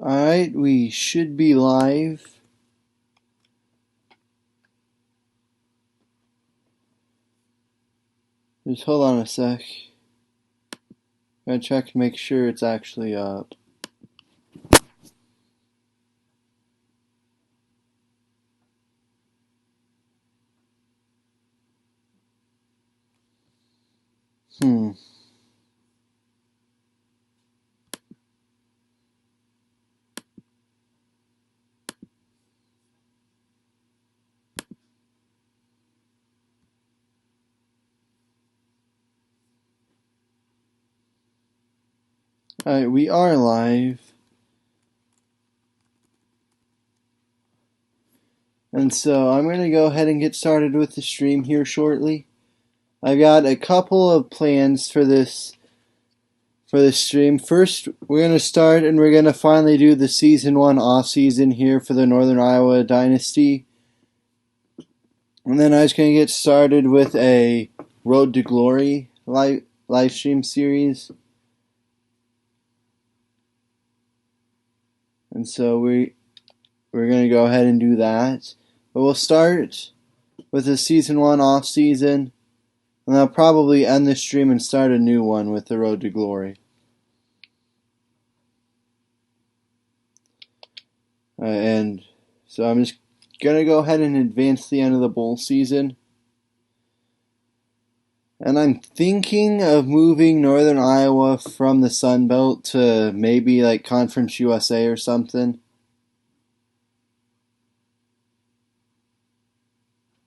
Alright, we should be live. Just hold on a sec. Gotta check to make sure it's actually up. Alright, we are live. And so I'm going to go ahead and get started with the stream here shortly. I've got a couple of plans for this stream. First, we're going to start and we're going to finally do the Season 1 off-season here for the Northern Iowa Dynasty. And then I was going to get started with a Road to Glory live stream series. And so we're going to go ahead and do that. But we'll start with the Season 1 off-season, and I'll probably end the stream and start a new one with the Road to Glory. And so I'm just going to go ahead and advance the end of the bowl season. And I'm thinking of moving Northern Iowa from the Sun Belt to maybe like Conference USA or something.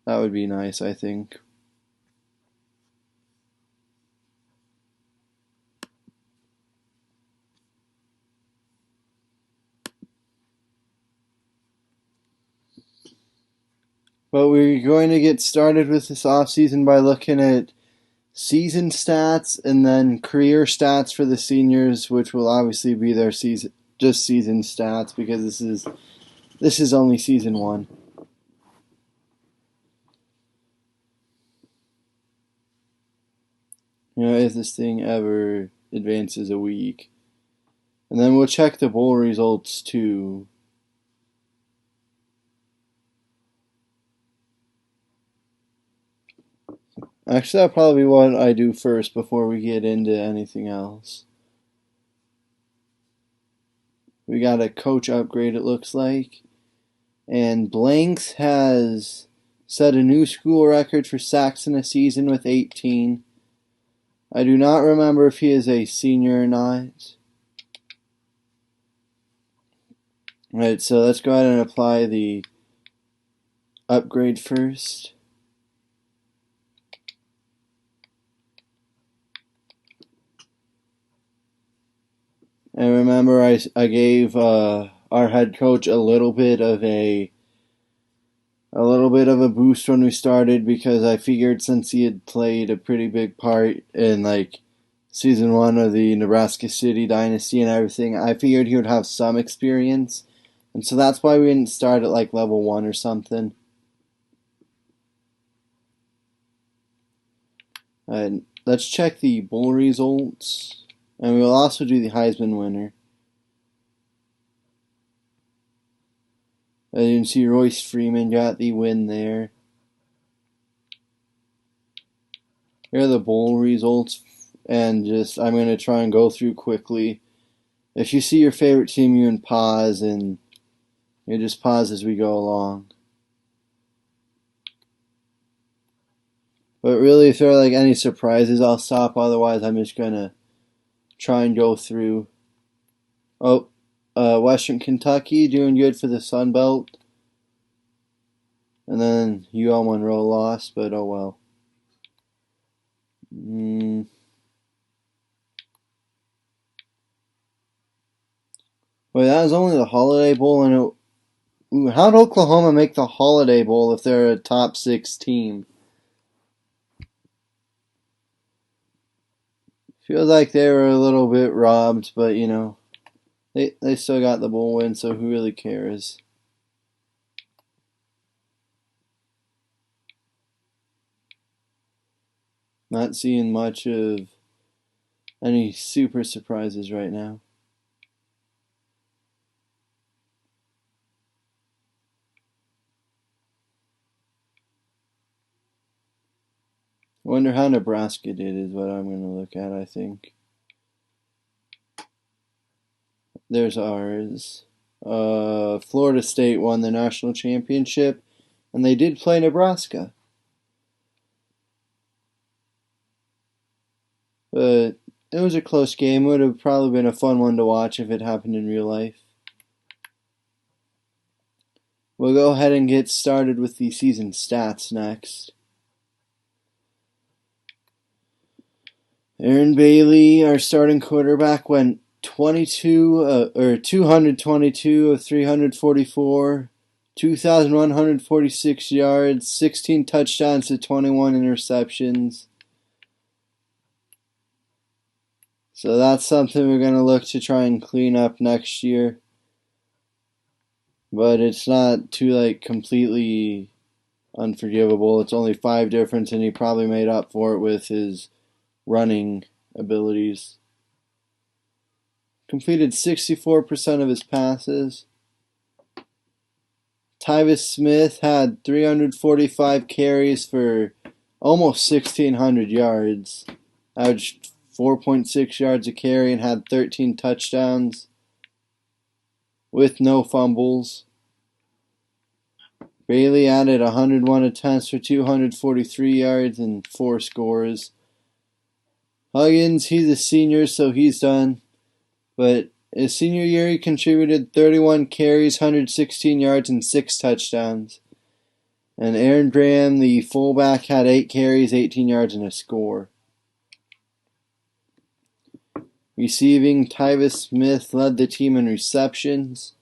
That would be nice, I think. But we're going to get started with this offseason by looking at season stats and then career stats for the seniors, which will obviously be their season stats because this is only Season 1. You know, if this thing ever advances a week. And then we'll check the bowl results too. Actually, that'll probably be what I do first before we get into anything else. We got a coach upgrade, it looks like. And Blanks has set a new school record for sacks in a season with 18. I do not remember if he is a senior or not. Alright, so let's go ahead and apply the upgrade first. And remember, I gave our head coach a little bit of a boost when we started because I figured since he had played a pretty big part in like Season 1 of the Nebraska City Dynasty and everything, I figured he would have some experience. And so that's why we didn't start at like level 1 or something. And let's check the bowl results. And we'll also do the Heisman winner. As you can see, Royce Freeman got the win there. Here are the bowl results. And I'm going to try and go through quickly. If you see your favorite team, you can pause and you just pause as we go along. But really, if there are like any surprises, I'll stop. Otherwise, I'm just going to try and go through. Western Kentucky doing good for the Sun Belt. And then UL Monroe lost, but oh well. Wait, that was only the Holiday Bowl, and how'd Oklahoma make the Holiday Bowl if they're a top 6 team? Feels like they were a little bit robbed, but you know, they still got the bowl win, so who really cares? Not seeing much of any super surprises right now. Wonder how Nebraska did is what I'm going to look at, I think. There's ours. Florida State won the national championship, and they did play Nebraska. But it was a close game. It would have probably been a fun one to watch if it happened in real life. We'll go ahead and get started with the season stats next. Aaron Bailey, our starting quarterback, went 222 of 344, 2,146 yards, 16 touchdowns to 21 interceptions. So that's something we're going to look to try and clean up next year. But it's not too completely unforgivable. It's only 5 difference, and he probably made up for it with his running abilities. Completed 64% of his passes. Tyvis Smith had 345 carries for almost 1,600 yards. Averaged 4.6 yards a carry and had 13 touchdowns with no fumbles. Bailey added 101 attempts for 243 yards and 4 scores. Huggins, he's a senior, so he's done. But his senior year, he contributed 31 carries, 116 yards, and 6 touchdowns. And Aaron Graham, the fullback, had 8 carries, 18 yards, and a score. Receiving, Tyvis Smith led the team in receptions.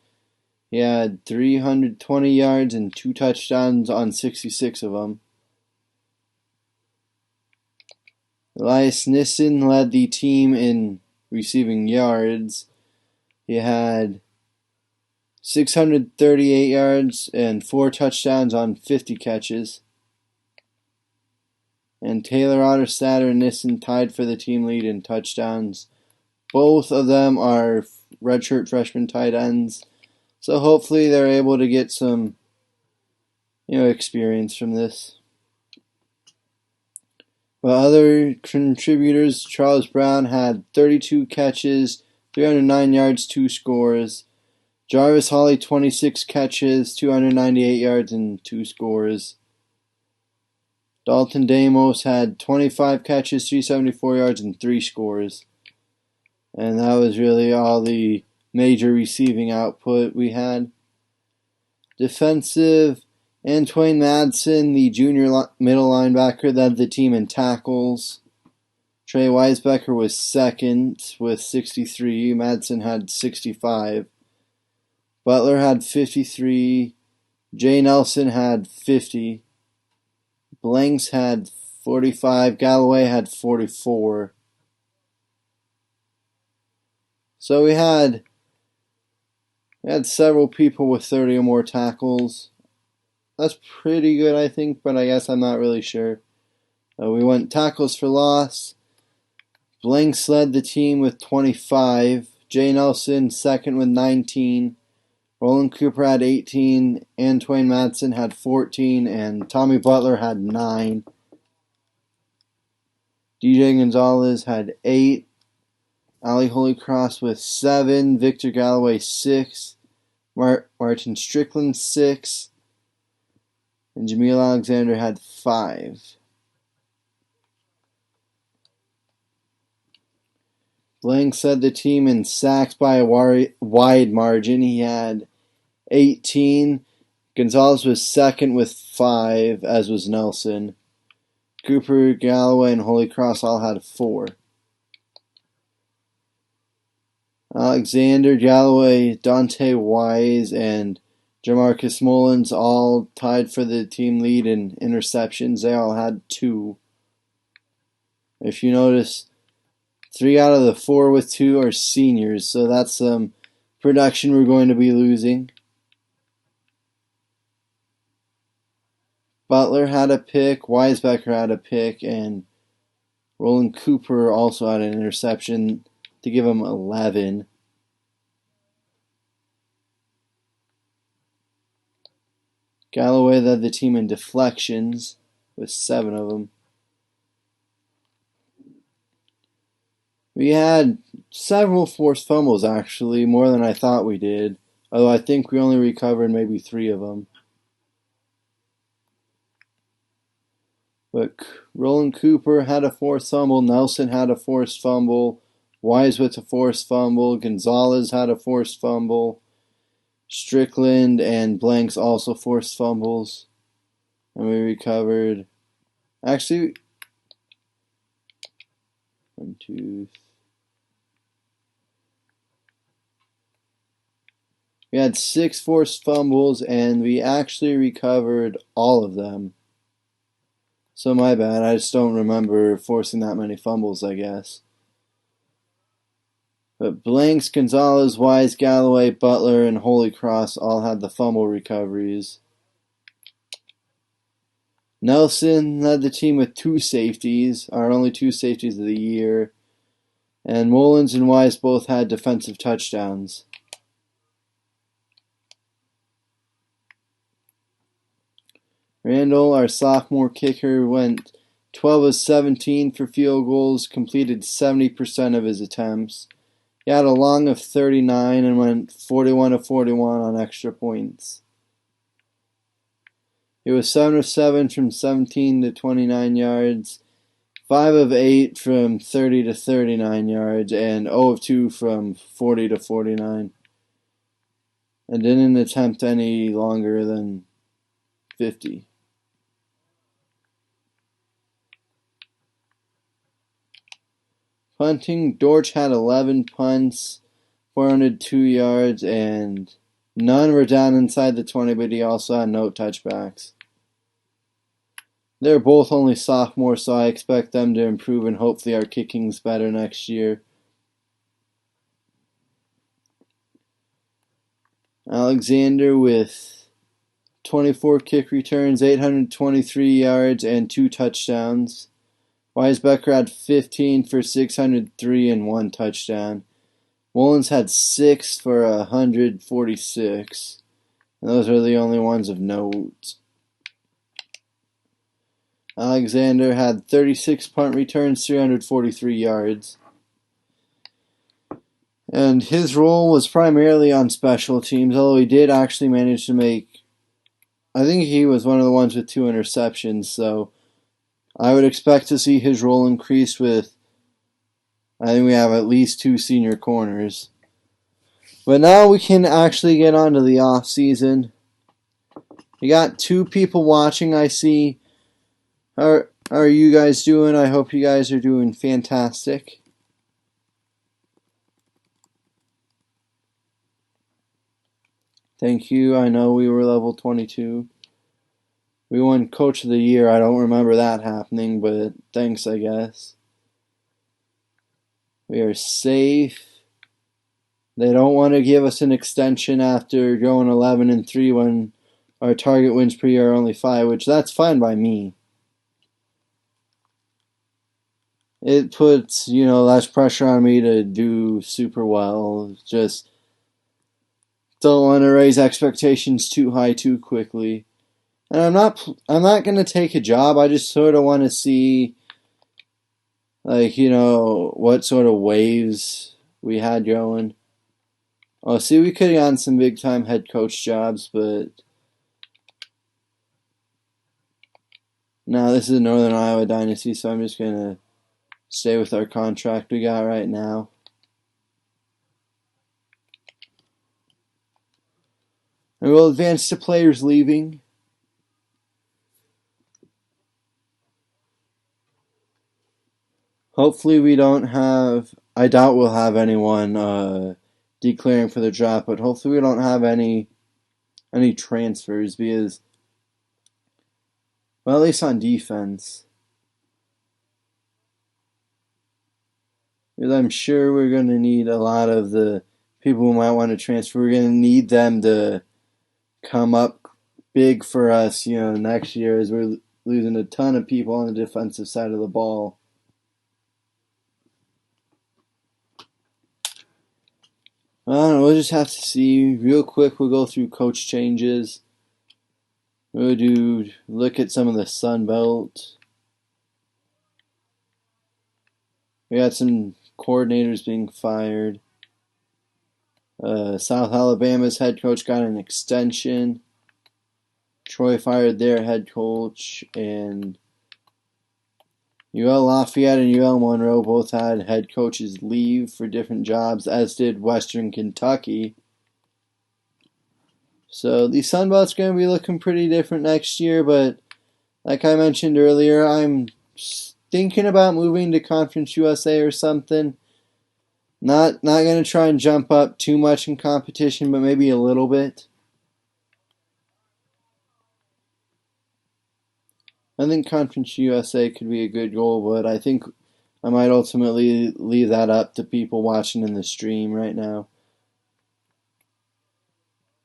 He had 320 yards and 2 touchdowns on 66 of them. Elias Nissen led the team in receiving yards. He had 638 yards and 4 touchdowns on 50 catches. And Taylor Otterstader and Nissen tied for the team lead in touchdowns. Both of them are redshirt freshman tight ends. So hopefully they're able to get some, experience from this. But other contributors, Charles Brown had 32 catches, 309 yards, 2 scores. Jarvis Hawley, 26 catches, 298 yards, and 2 scores. Dalton Damos had 25 catches, 374 yards, and 3 scores. And that was really all the major receiving output we had. Defensive, Antoine Madsen, the junior middle linebacker, led the team in tackles. Trey Weisbecker was second with 63. Madsen had 65. Butler had 53. Jay Nelson had 50. Blanks had 45. Galloway had 44. So we had several people with 30 or more tackles. That's pretty good, I think, but I guess I'm not really sure. We went tackles for loss. Blanks led the team with 25. Jay Nelson second with 19. Roland Cooper had 18. Antoine Madsen had 14. And Tommy Butler had 9. DJ Gonzalez had 8. Ali Holycross with 7. Victor Galloway 6. Martin Strickland 6. And Jameel Alexander had 5. Blanks led the team in sacks by a wide margin. He had 18. Gonzalez was second with 5, as was Nelson. Cooper, Galloway, and Holycross all had 4. Alexander, Galloway, Dante Wise, and Jamarcus Mullins all tied for the team lead in interceptions. They all had 2. If you notice, 3 out of the 4 with 2 are seniors, so that's some production we're going to be losing. Butler had a pick, Weisbecker had a pick, and Roland Cooper also had an interception to give him 11. Galloway led the team in deflections with 7 of them. We had several forced fumbles, actually, more than I thought we did. Although I think we only recovered maybe 3 of them. But Roland Cooper had a forced fumble. Nelson had a forced fumble. Wise with a forced fumble. Gonzalez had a forced fumble. Strickland and Blanks also forced fumbles. And we recovered. Actually, 1, 2. We had 6 forced fumbles, and we actually recovered all of them. So my bad, I just don't remember forcing that many fumbles, I guess. But Blanks, Gonzalez, Wise, Galloway, Butler, and Holy Cross all had the fumble recoveries. Nelson led the team with 2 safeties, our only 2 safeties of the year. And Mullins and Wise both had defensive touchdowns. Randall, our sophomore kicker, went 12 of 17 for field goals, completed 70% of his attempts. He had a long of 39 and went 41 of 41 on extra points. He was 7 of 7 from 17 to 29 yards, 5 of 8 from 30 to 39 yards, and 0 of 2 from 40 to 49. And didn't attempt any longer than 50. Punting, Dortch had 11 punts, 402 yards, and none were down inside the 20, but he also had no touchbacks. They're both only sophomores, so I expect them to improve, and hopefully our kicking's better next year. Alexander with 24 kick returns, 823 yards, and 2 touchdowns. Weisbecker had 15 for 603 and 1 touchdown. Mullins had 6 for 146. And those are the only ones of note. Alexander had 36 punt returns, 343 yards. And his role was primarily on special teams, although he did actually manage to make... I think he was one of the ones with 2 interceptions, so I would expect to see his role increase with... I think we have at least 2 senior corners. But now we can actually get on to the off-season. We got 2 people watching, I see. How are you guys doing? I hope you guys are doing fantastic. Thank you. I know we were level 22. We won Coach of the Year. I don't remember that happening, but thanks, I guess. We are safe. They don't want to give us an extension after going 11-3 when our target wins per year are only 5, which that's fine by me. It puts, less pressure on me to do super well. Just don't want to raise expectations too high too quickly. And I'm not going to take a job. I just sort of want to see, what sort of waves we had going. Oh, see, we could have gotten some big-time head coach jobs, but no, this is a Northern Iowa Dynasty, so I'm just going to stay with our contract we got right now. And we'll advance to players leaving. Hopefully we don't have... I doubt we'll have anyone declaring for the draft, but hopefully we don't have any transfers because, well, at least on defense. Because I'm sure we're going to need a lot of the people who might want to transfer. We're going to need them to come up big for us, next year as we're losing a ton of people on the defensive side of the ball. I don't know, we'll just have to see. Real quick, we'll go through coach changes. We'll look at some of the Sun Belt. We got some coordinators being fired. South Alabama's head coach got an extension. Troy fired their head coach, and UL Lafayette and UL Monroe both had head coaches leave for different jobs, as did Western Kentucky. So the Sun Belt's going to be looking pretty different next year, but like I mentioned earlier, I'm thinking about moving to Conference USA or something. Not going to try and jump up too much in competition, but maybe a little bit. I think Conference USA could be a good goal, but I think I might ultimately leave that up to people watching in the stream right now.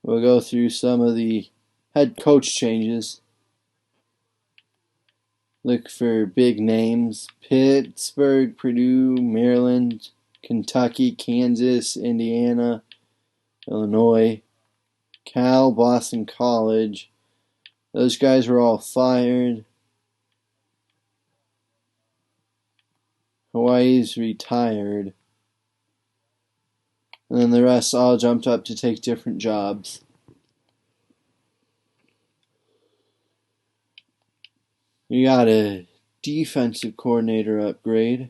We'll go through some of the head coach changes. Look for big names: Pittsburgh, Purdue, Maryland, Kentucky, Kansas, Indiana, Illinois, Cal, Boston College. Those guys were all fired. Hawaii's retired. And then the rest all jumped up to take different jobs. We got a defensive coordinator upgrade.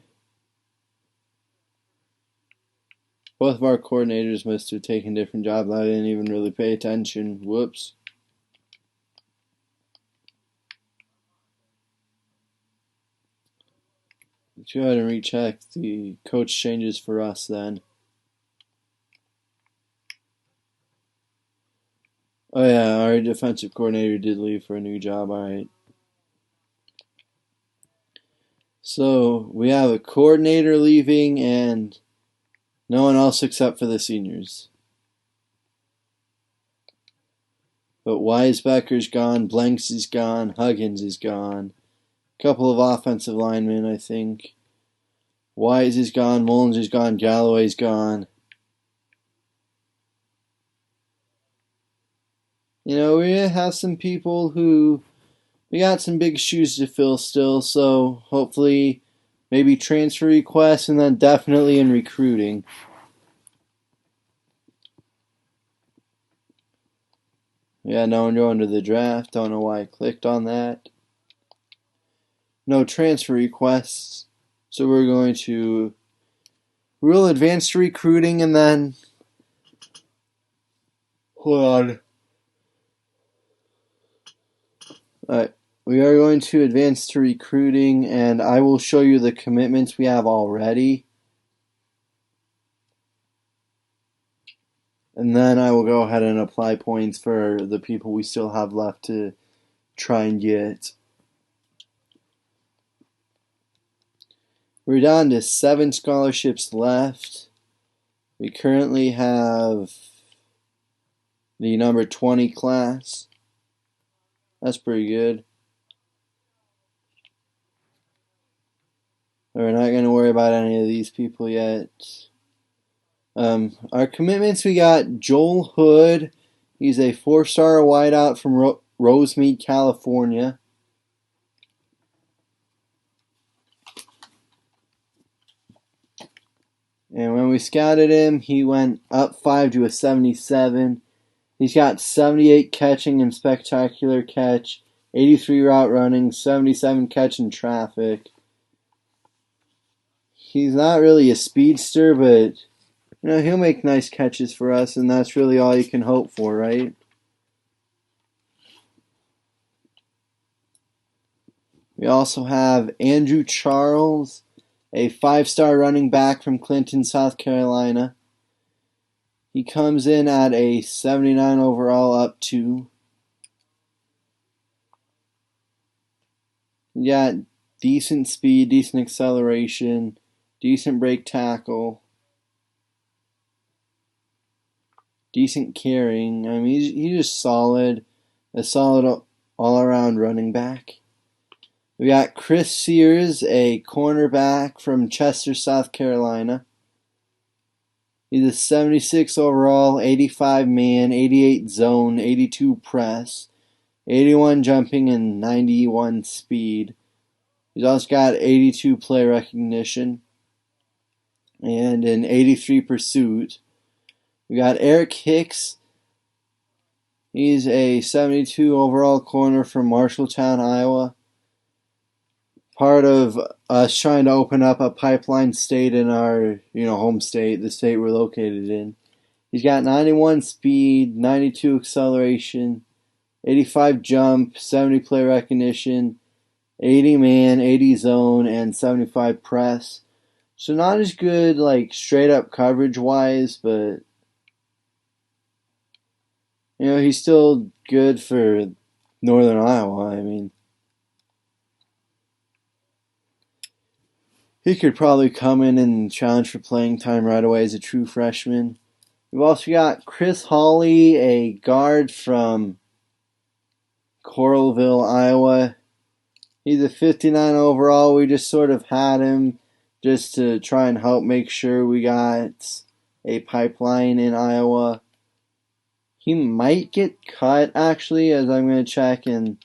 Both of our coordinators must have taken different jobs. I didn't even really pay attention. Whoops. Let's go ahead and recheck the coach changes for us then. Oh yeah, our defensive coordinator did leave for a new job. Alright. So we have a coordinator leaving and no one else except for the seniors. But Weisbecker's gone, Blanks is gone, Huggins is gone. A couple of offensive linemen, I think. Wise is gone, Mullins is gone, Galloway's gone. You know, we have some people who we got some big shoes to fill still, so hopefully maybe transfer requests and then definitely in recruiting. Yeah, no one going to the draft. Don't know why I clicked on that. No transfer requests. So we'll advance to recruiting and then hold on. Alright, we are going to advance to recruiting and I will show you the commitments we have already. And then I will go ahead and apply points for the people we still have left to try and get. We're down to 7 scholarships left. We currently have the number 20 class. That's pretty good. We're not going to worry about any of these people yet. Our commitments, we got Joel Hood. He's a 4-star wideout from Rosemead, California. And when we scouted him, he went up 5 to a 77. He's got 78 catching and spectacular catch, 83 route running, 77 catch in traffic. He's not really a speedster, but you know, he'll make nice catches for us, and that's really all you can hope for, right? We also have Andrew Charles, a 5-star running back from Clinton, South Carolina. He comes in at a 79 overall up to. He got decent speed, decent acceleration, decent break tackle, decent carrying. I mean, he's just solid, a solid all-around running back. We got Chris Sears, a cornerback from Chester, South Carolina. He's a 76 overall, 85 man, 88 zone, 82 press, 81 jumping, and 91 speed. He's also got 82 play recognition. and an 83 pursuit. We got Eric Hicks. He's a 72 overall corner from Marshalltown, Iowa. Part of us trying to open up a pipeline state in our, home state, the state we're located in. He's got 91 speed, 92 acceleration, 85 jump, 70 play recognition, 80 man, 80 zone, and 75 press. So not as good like straight up coverage wise, but he's still good for Northern Iowa. I mean, he could probably come in and challenge for playing time right away as a true freshman. We've also got Chris Hawley, a guard from Coralville, Iowa. He's a 59 overall. We just sort of had him just to try and help make sure we got a pipeline in Iowa. He might get cut, actually, as I'm going to check, and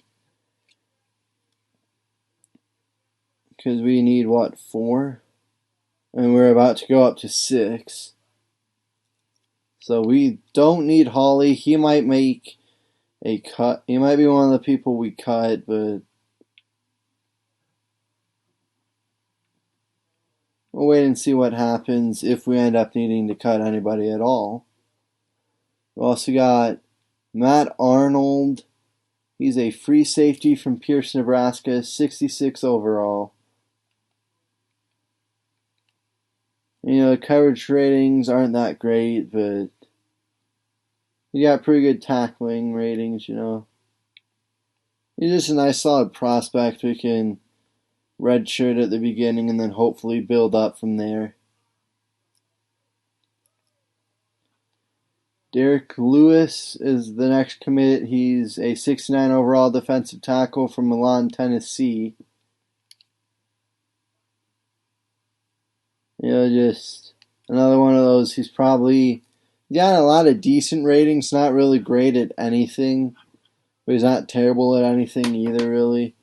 because we need, 4? And we're about to go up to 6. So we don't need Hawley. He might make a cut. He might be one of the people we cut, but we'll wait and see what happens if we end up needing to cut anybody at all. We also got Matt Arnold. He's a free safety from Pearson, Nebraska, 66 overall. Coverage ratings aren't that great, but he got pretty good tackling ratings, He's just a nice solid prospect. We can redshirt at the beginning and then hopefully build up from there. Derrick Lewis is the next commit. He's a 69 overall defensive tackle from Milan, Tennessee. Just another one of those. He's probably got a lot of decent ratings, not really great at anything, but he's not terrible at anything either, really.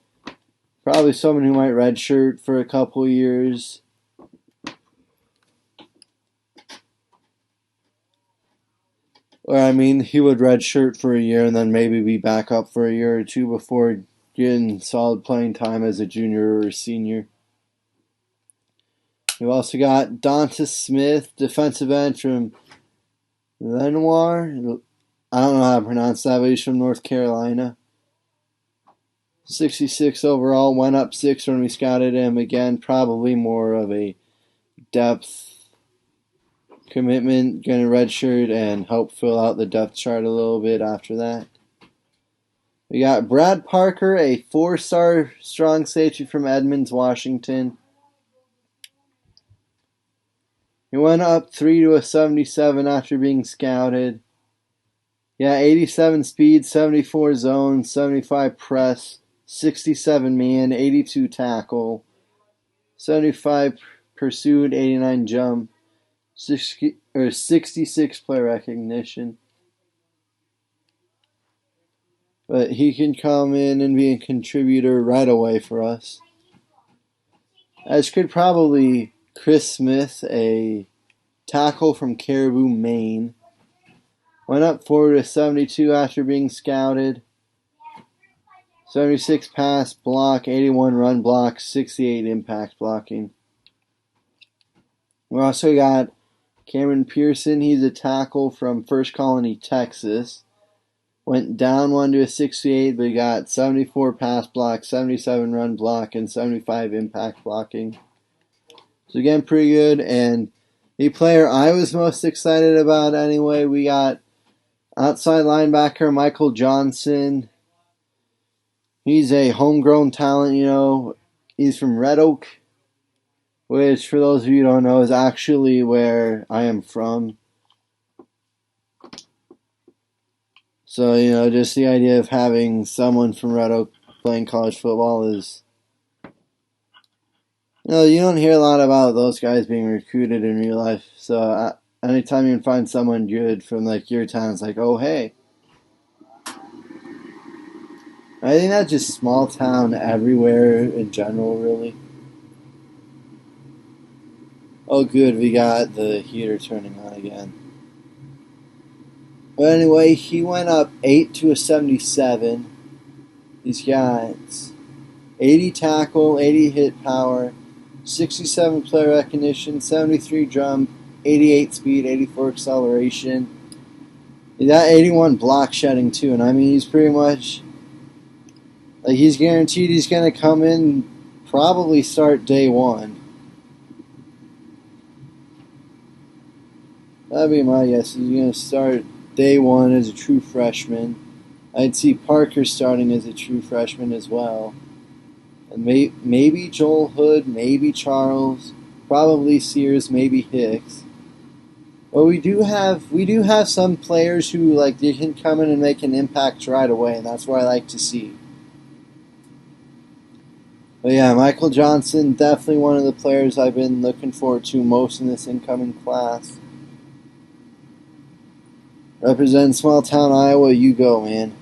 Probably someone who might redshirt for a couple years. Or, he would redshirt for a year and then maybe be back up for a year or two before getting solid playing time as a junior or a senior. We've also got Donta Smith, defensive end from Lenoir. I don't know how to pronounce that, but he's from North Carolina. 66 overall, went up 6 when we scouted him. Again, probably more of a depth commitment, going to redshirt and help fill out the depth chart a little bit after that. We got Brad Parker, a 4-star strong safety from Edmonds, Washington. He went up 3 to a 77 after being scouted. 87 speed, 74 zone, 75 press, 67 man, 82 tackle, 75 pursuit, 89 jump, 66 play recognition. But he can come in and be a contributor right away for us. As could probably Chris Smith, a tackle from Caribou, Maine. Went up 4 to 72 after being scouted. 76 pass block, 81 run block, 68 impact blocking. We also got Cameron Pearson. He's a tackle from First Colony, Texas. Went down 1 to a 68, but he got 74 pass block, 77 run block, and 75 impact blocking. So again, pretty good. And the player I was most excited about anyway, we got outside linebacker Michael Johnson. He's a homegrown talent, He's from Red Oak, which for those of you who don't know is actually where I am from. So, just the idea of having someone from Red Oak playing college football is, you don't hear a lot about those guys being recruited in real life. So anytime you can find someone good from your town, it's like, oh, hey. I think that's just small town everywhere in general, really. Oh, good, we got the heater turning on again. But anyway, he went up 8 to a 77. He's got 80 tackle, 80 hit power, 67 play recognition, 73 jump, 88 speed, 84 acceleration. He got 81 block shedding too, and I mean he's pretty much like he's guaranteed he's gonna come in, probably start day one. That'd be my guess. He's gonna start day one as a true freshman. I'd see Parker starting as a true freshman as well. And maybe Joel Hood, maybe Charles, probably Sears, maybe Hicks. But we do have some players who they can come in and make an impact right away, and that's what I like to see. But yeah, Michael Johnson, definitely one of the players I've been looking forward to most in this incoming class. Representing small town Iowa, you go, man.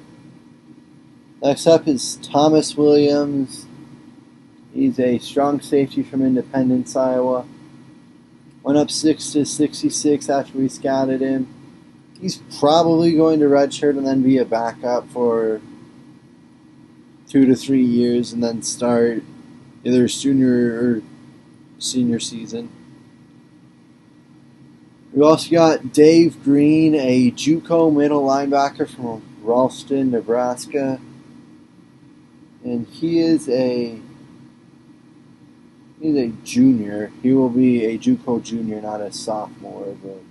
Next up is Thomas Williams. He's a strong safety from Independence, Iowa. Went up 6 to 66 after we scouted him. He's probably going to redshirt and then be a backup for 2 to 3 years and then start either his junior or senior season. We also got Dave Green, a JUCO middle linebacker from Ralston, Nebraska. And he's a junior. He will be a JUCO junior, not a sophomore. But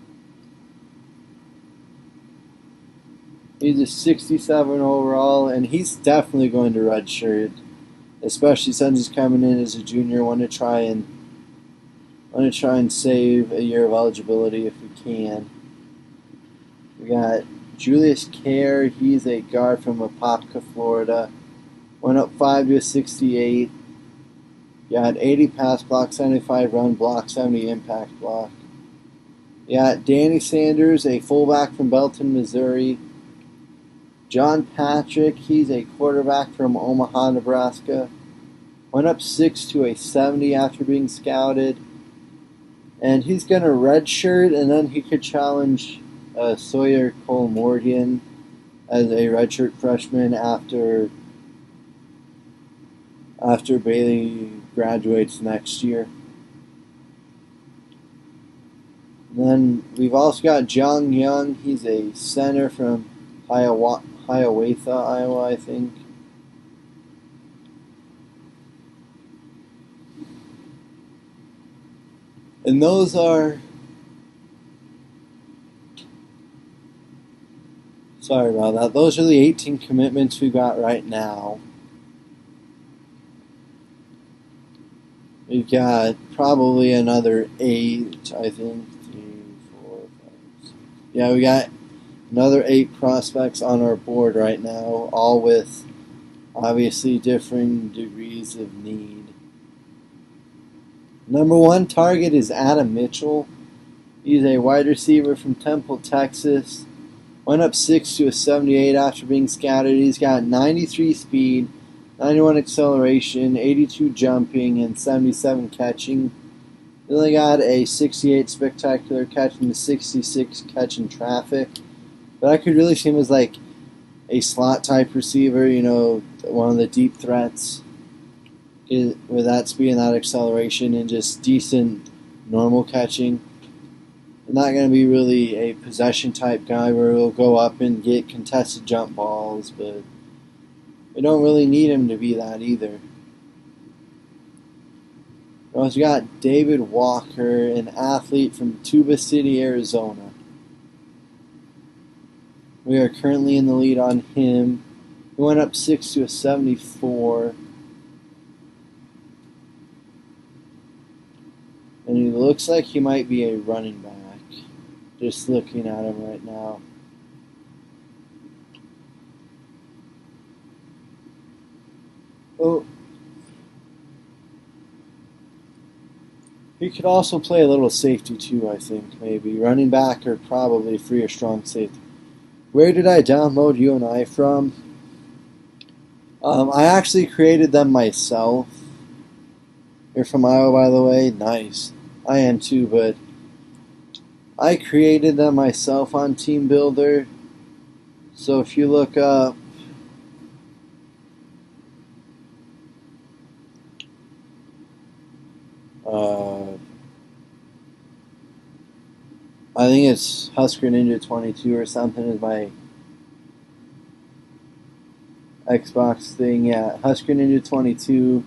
he's a 67 overall, and he's definitely going to redshirt, especially since he's coming in as a junior. Want to try and save a year of eligibility if we can. We got Julius Kerr. He's a guard from Apopka, Florida. Went up 5 to a 68. Got 80 pass block, 75 run block, 70 impact block. Got Danny Sanders, a fullback from Belton, Missouri. John Patrick, he's a quarterback from Omaha, Nebraska. Went up 6 to a 70 after being scouted. And he's going to redshirt, and then he could challenge Sawyer Cole Morgan as a redshirt freshman after Bailey graduates next year. And then we've also got Jung Young. He's a center from Hiawatha, Iowa, I think. And those are... Sorry about that. Those are the 18 commitments we got right now. We've got probably another 8, I think. 3, 4, 5, 6. Yeah, we got another 8 prospects on our board right now, all with obviously differing degrees of need. Number 1 target is Adam Mitchell. He's a wide receiver from Temple, Texas. Went up 6 to a 78 after being scouted. He's got 93 speed, 91 acceleration, 82 jumping, and 77 catching. He only got a 68 spectacular catch and a 66 catch in traffic. But I could really see him as like a slot type receiver, one of the deep threats with that speed and that acceleration and just decent normal catching. Not going to be really a possession type guy where he'll go up and get contested jump balls, but we don't really need him to be that either. We also got David Walker, an athlete from Tuba City, Arizona. We are currently in the lead on him. He went up 6 to a 74. And he looks like he might be a running back. Just looking at him right now. Oh. He could also play a little safety too, I think, maybe. Running back or probably free or strong safety. Where did I download you and I from? I actually created them myself. You're from Iowa, by the way. Nice. I am too, but I created them myself on Team Builder. So if you look up I think it's Husker Ninja 22 or something is my Xbox thing. Yeah, Husker Ninja 22.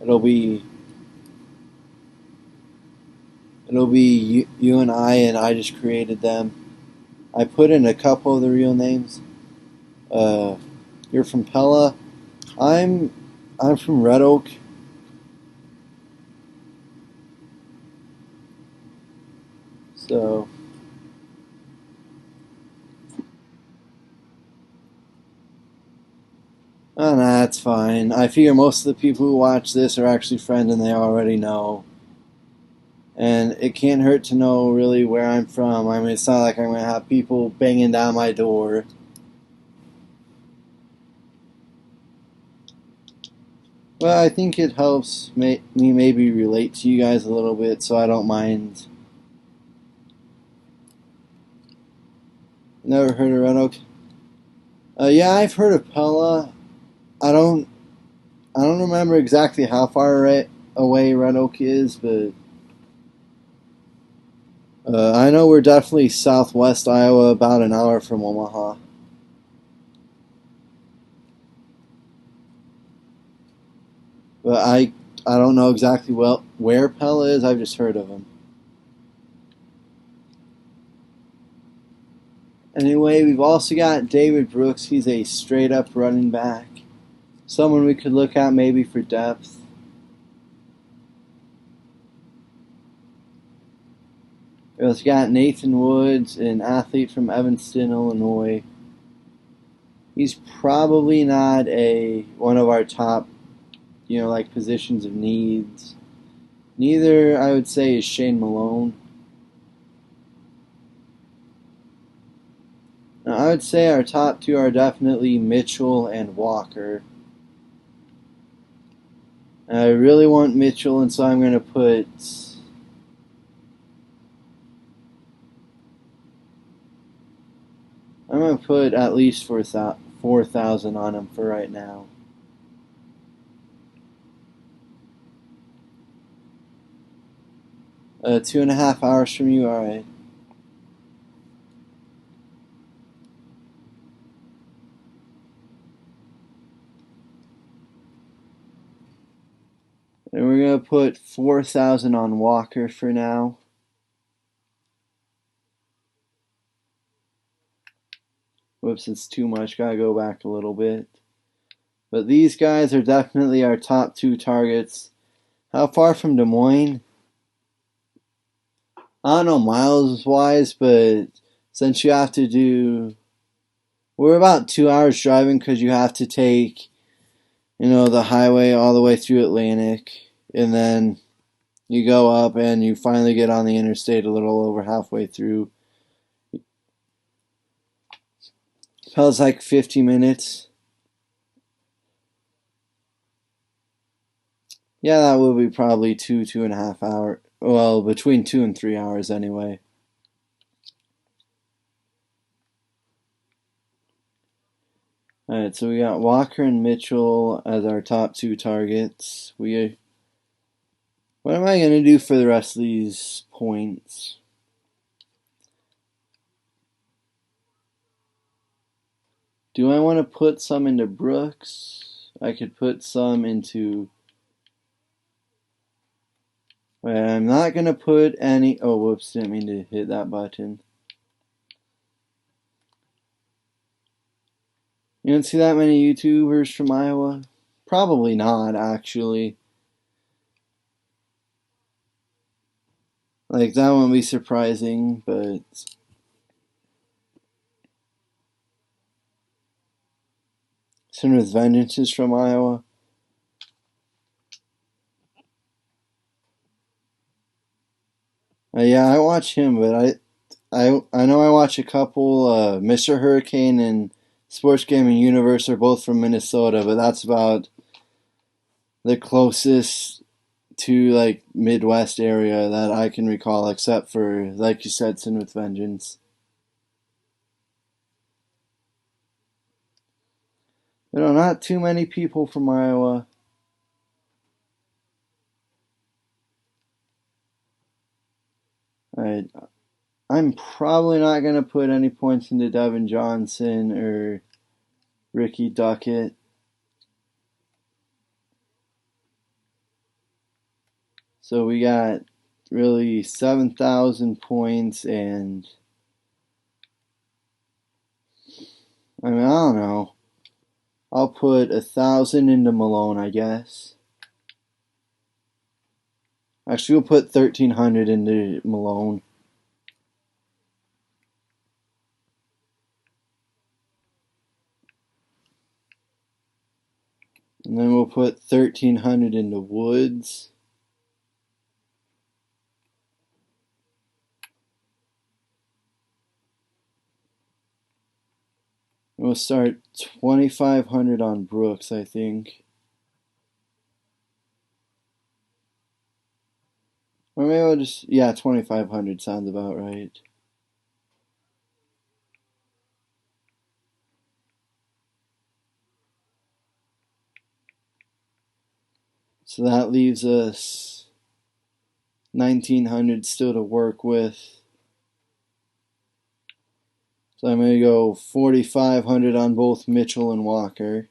It'll be you and I just created them. I put in a couple of the real names. You're from Pella. I'm from Red Oak. So oh, nah, that's fine. I figure most of the people who watch this are actually friends and they already know. And it can't hurt to know really where I'm from. I mean, it's not like I'm going to have people banging down my door. But I think it helps me maybe relate to you guys a little bit, so I don't mind. Never heard of Red Oak? Yeah, I've heard of Pella. I don't remember exactly how far away Red Oak is, but I know we're definitely southwest Iowa, about an hour from Omaha. But I don't know exactly where Pella is. I've just heard of him. Anyway, we've also got David Brooks. He's a straight up running back. Someone we could look at maybe for depth. We also got Nathan Woods, an athlete from Evanston, Illinois. He's probably not one of our top, like positions of needs. Neither, I would say, is Shane Malone. Now, I would say our top two are definitely Mitchell and Walker. I really want Mitchell, and so I'm going to put at least 4,000 on him for right now. 2.5 hours from you, alright. And we're going to put 4,000 on Walker for now. Whoops, it's too much. Gotta go back a little bit. But these guys are definitely our top two targets. How far from Des Moines? I don't know miles wise, but since you have to we're about 2 hours driving because you have to take, the highway all the way through Atlantic, and then you go up and you finally get on the interstate a little over halfway through. Feels like 50 minutes. Yeah, that would be probably 2.5 hours. Well, between 2 and 3 hours anyway. Alright, so we got Walker and Mitchell as our top two targets. What am I going to do for the rest of these points? Do I want to put some into Brooks? I could put some into... I'm not going to put any... Oh, whoops, didn't mean to hit that button. You don't see that many YouTubers from Iowa? Probably not, actually. Like, that wouldn't be surprising, but... Sin with Vengeance is from Iowa. Yeah, I watch him, but I know I watch a couple. Mr. Hurricane and Sports Gaming Universe are both from Minnesota, but that's about the closest to like Midwest area that I can recall, except for, like you said, Sin with Vengeance. You know, not too many people from Iowa. I'm probably not going to put any points into Devin Johnson or Ricky Duckett. So we got really 7,000 points, and I don't know. I'll put 1,000 into Malone, I guess. Actually, we'll put 1,300 into Malone. And then we'll put 1,300 into Woods. And we'll start 2,500 on Brooks, I think. Or maybe I'll just, 2,500 sounds about right. So that leaves us 1,900 still to work with. So I'm going to go 4,500 on both Mitchell and Walker.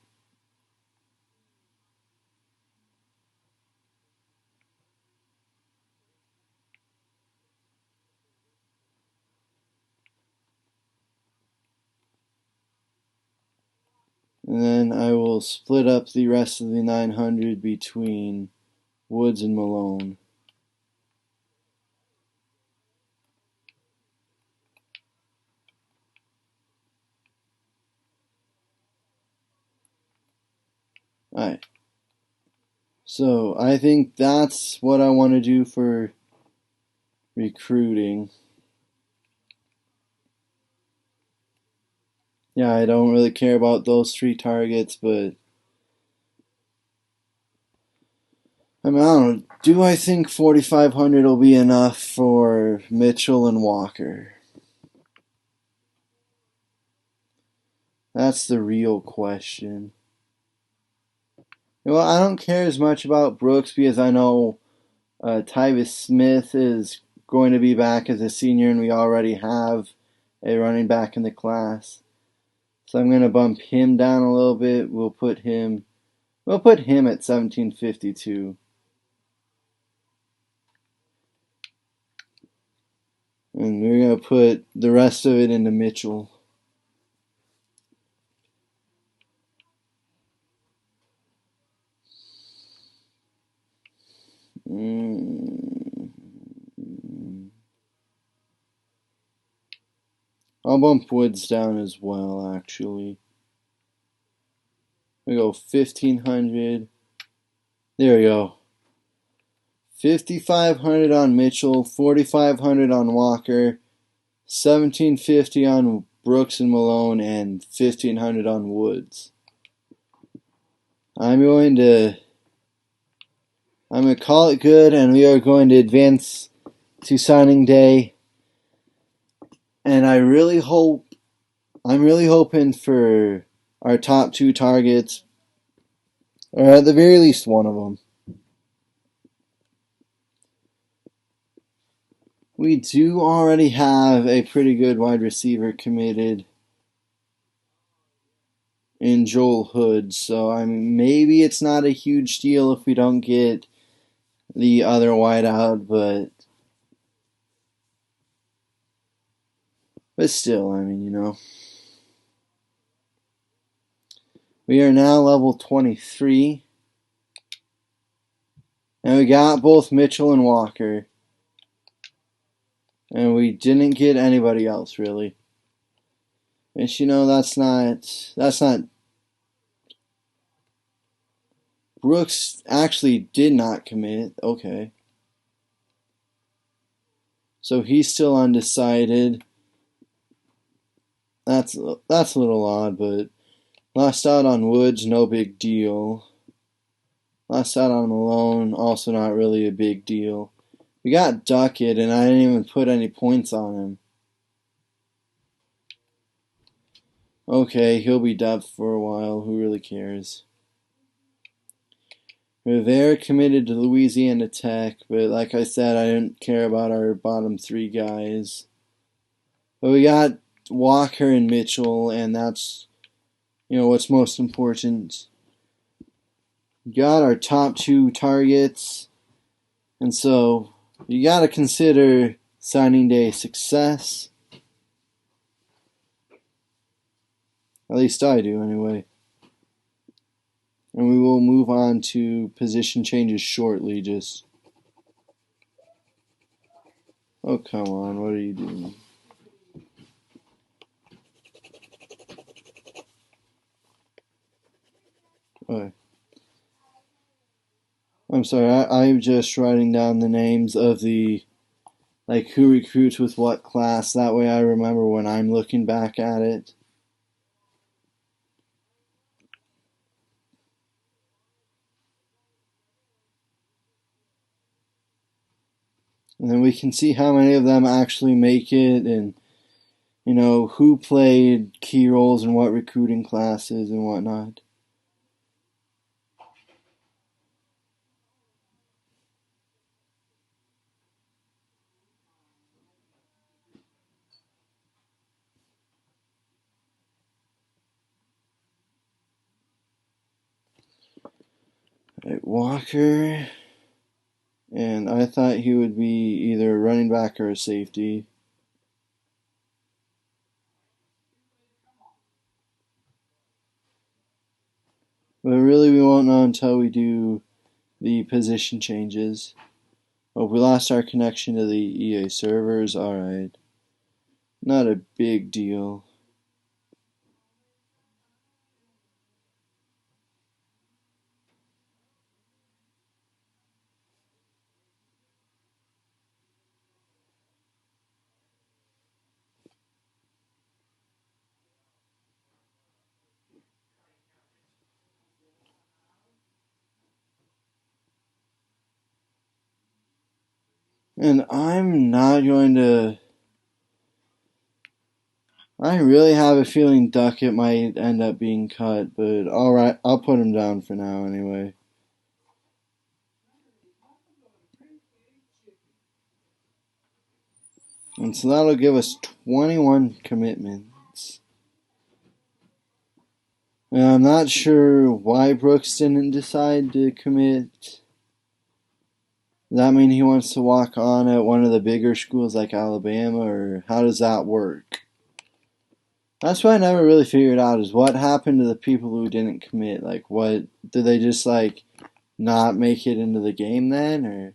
And then I will split up the rest of the 900 between Woods and Malone. Alright. So I think that's what I want to do for recruiting. Yeah, I don't really care about those 3 targets, but I don't know. Do I think 4,500 will be enough for Mitchell and Walker? That's the real question. Well, I don't care as much about Brooks because I know Tyvis Smith is going to be back as a senior, and we already have a running back in the class. So I'm going to bump him down a little bit. We'll put him at 1,752. And we're going to put the rest of it into Mitchell. I'll bump Woods down as well, actually. We go 1,500. There we go. 5,500 on Mitchell, 4,500 on Walker, 1,750 on Brooks and Malone, and 1,500 on Woods. I'm going to call it good, and we are going to advance to signing day. And I'm really hoping for our top 2 targets, or at the very least one of them. We do already have a pretty good wide receiver committed in Joel Hood, so maybe it's not a huge deal if we don't get the other wideout, but still, We are now level 23, and we got both Mitchell and Walker, and we didn't get anybody else really. And that's not. Brooks actually did not commit. Okay. So he's still undecided. That's a little odd, but lost out on Woods, no big deal. Lost out on Malone, also not really a big deal. We got Duckett, and I didn't even put any points on him. Okay, he'll be depth for a while. Who really cares? Rivera committed to Louisiana Tech, but like I said, I didn't care about our bottom three guys. But we got Walker and Mitchell, and that's, what's most important. Got our top two targets, and so you got to consider signing day success. At least I do, anyway. And we will move on to position changes shortly. Oh, come on, what are you doing? Okay. I'm sorry, I'm just writing down the names of who recruits with what class. That way I remember when I'm looking back at it. And then we can see how many of them actually make it and, who played key roles in what recruiting classes and whatnot. Right, Walker, and I thought he would be either a running back or a safety. But really we won't know until we do the position changes. Oh, we lost our connection to the EA servers. Alright. Not a big deal. And I'm not going to... I really have a feeling Duckett might end up being cut, but alright, I'll put him down for now anyway. And so that'll give us 21 commitments. And I'm not sure why Brooks didn't decide to commit. Does that mean he wants to walk on at one of the bigger schools like Alabama, or how does that work? That's what I never really figured out, is what happened to the people who didn't commit. Like, what, did they just, not make it into the game then, or?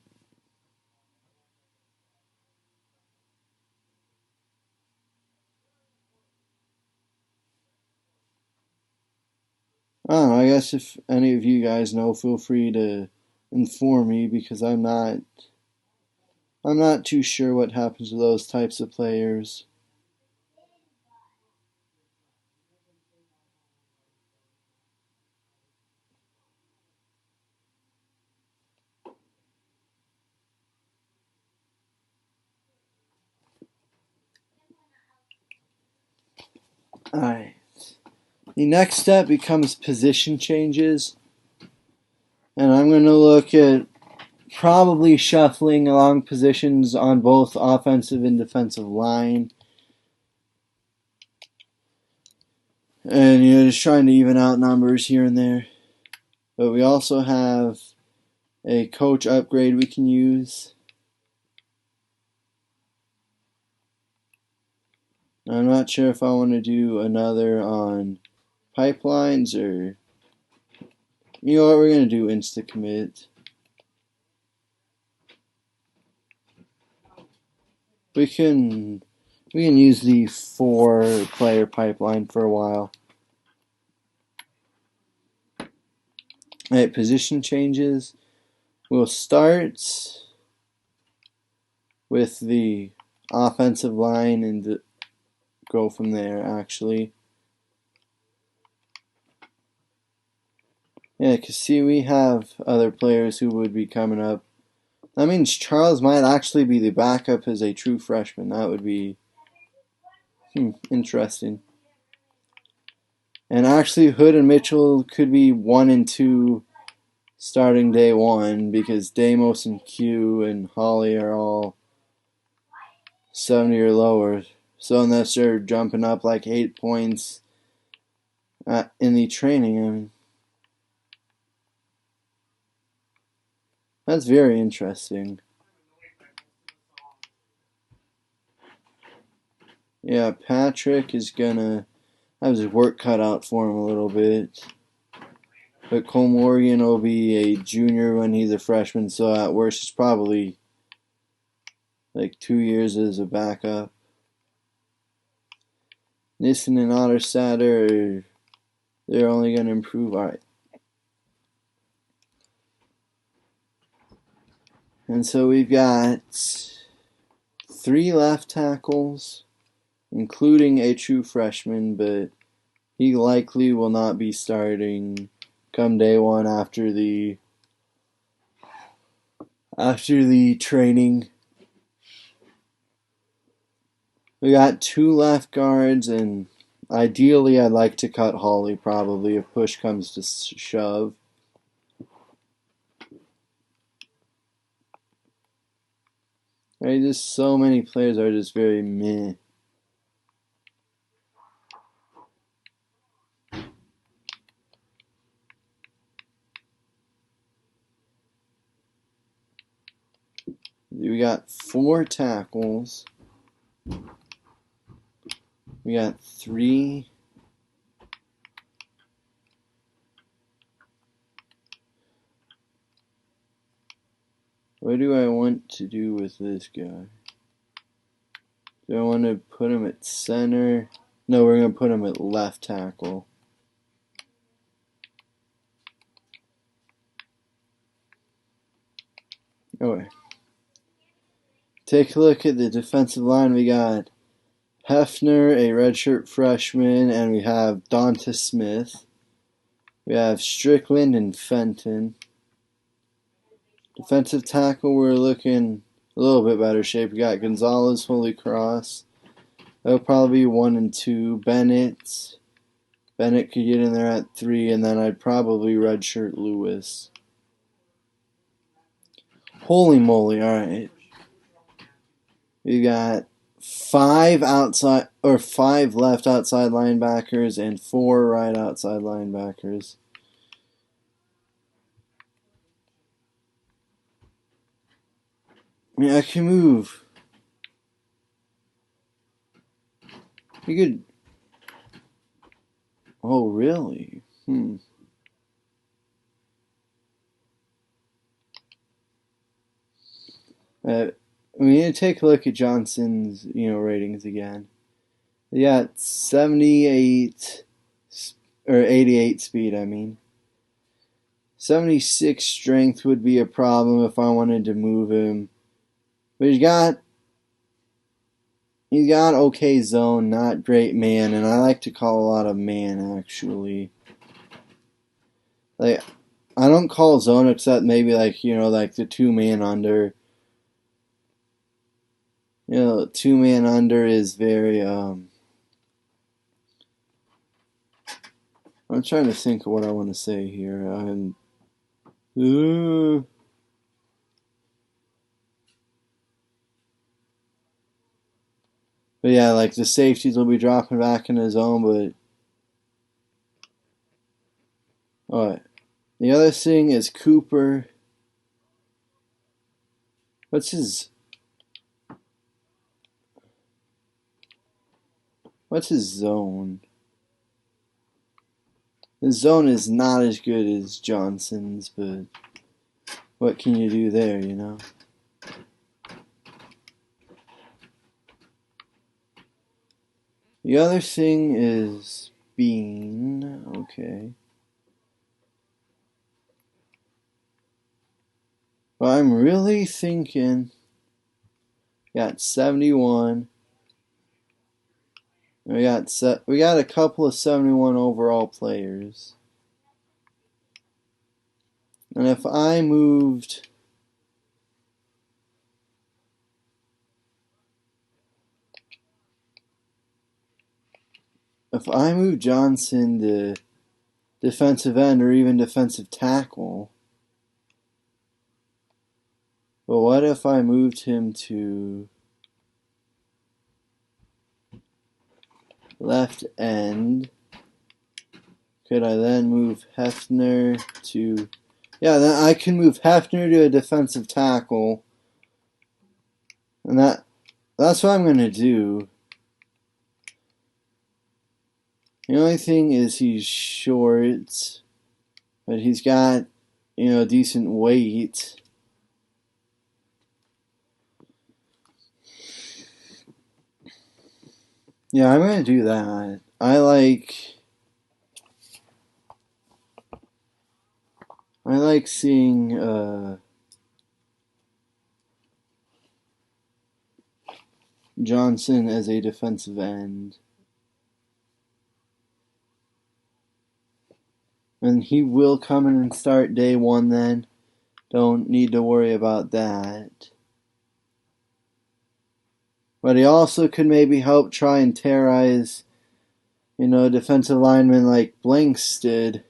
I don't know, I guess if any of you guys know, feel free to inform me, because I'm not too sure what happens to those types of players. Alright. The next step becomes position changes. And I'm going to look at probably shuffling along positions on both offensive and defensive line. And, just trying to even out numbers here and there. But we also have a coach upgrade we can use. I'm not sure if I want to do another on pipelines or... You know what, we're going to do insta-commit. We can use the 4-player pipeline for a while. Alright, position changes. We'll start with the offensive line and go from there, actually. Yeah, because see, we have other players who would be coming up. That means Charles might actually be the backup as a true freshman. That would be interesting. And actually, Hood and Mitchell could be 1 and 2 starting day one because Damos and Q and Holly are all 70 or lower. So unless they're jumping up like 8 points in the training, I mean, that's very interesting. Yeah, Patrick is gonna have his work cut out for him a little bit. But Cole Morgan will be a junior when he's a freshman, so at worst it's probably like 2 years as a backup. Nissen and Otterstader, they're only going to improve. All right. And so we've got 3 left tackles, including a true freshman, but he likely will not be starting come day one after the training. We got 2 left guards, and ideally I'd like to cut Holly probably if push comes to shove. Right, just so many players are just very meh. We got 4 tackles. We got 3. What do I want to do with this guy? Do I want to put him at center? No, we're going to put him at left tackle. Okay. Take a look at the defensive line. We got Hefner, a redshirt freshman, and we have Donta Smith. We have Strickland and Fenton. Defensive tackle, we're looking a little bit better shape. We got Gonzalez, Holy Cross. That'll probably be 1 and 2. Bennett could get in there at 3, and then I'd probably redshirt Lewis. Holy moly! All right, we got 5 left outside linebackers and 4 right outside linebackers. I mean, I can move. You could. Oh, really? We need to take a look at Johnson's, ratings again. He got 78 or 88 speed. I mean, 76 strength would be a problem if I wanted to move him. But he's got okay zone, not great man, and I like to call a lot of man actually. Like, I don't call zone except maybe like the 2-man under. 2-man under is very I'm trying to think of what I want to say here. But yeah, like the safeties will be dropping back in the zone, but alright. The other thing is Cooper. What's his zone? His zone is not as good as Johnson's, but what can you do there, The other thing is Bean. Okay. Well, I'm really thinking. Got 71. We got a couple of 71 overall players. And if I moved Johnson to defensive end or even defensive tackle, but what if I moved him to left end? Could I then move Hefner to... Yeah, then I can move Hefner to a defensive tackle. And that's what I'm going to do. The only thing is he's short, but he's got, decent weight. Yeah, I'm going to do that. I like seeing Johnson as a defensive end. And he will come in and start day one then. Don't need to worry about that. But he also could maybe help try and terrorize, defensive linemen like Blanks did.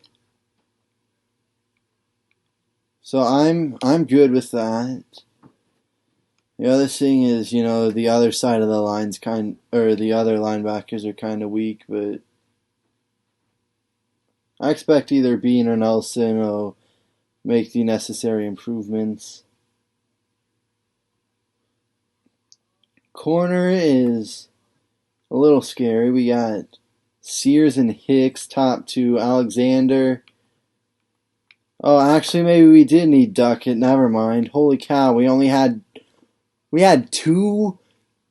So I'm good with that. The other thing is, the other side of the line's the other linebackers are kind of weak, but I expect either Bean or Nelson will make the necessary improvements. Corner is a little scary. We got Sears and Hicks, top two. Alexander. Oh, actually, maybe we did need Duckett. Never mind. Holy cow, we had two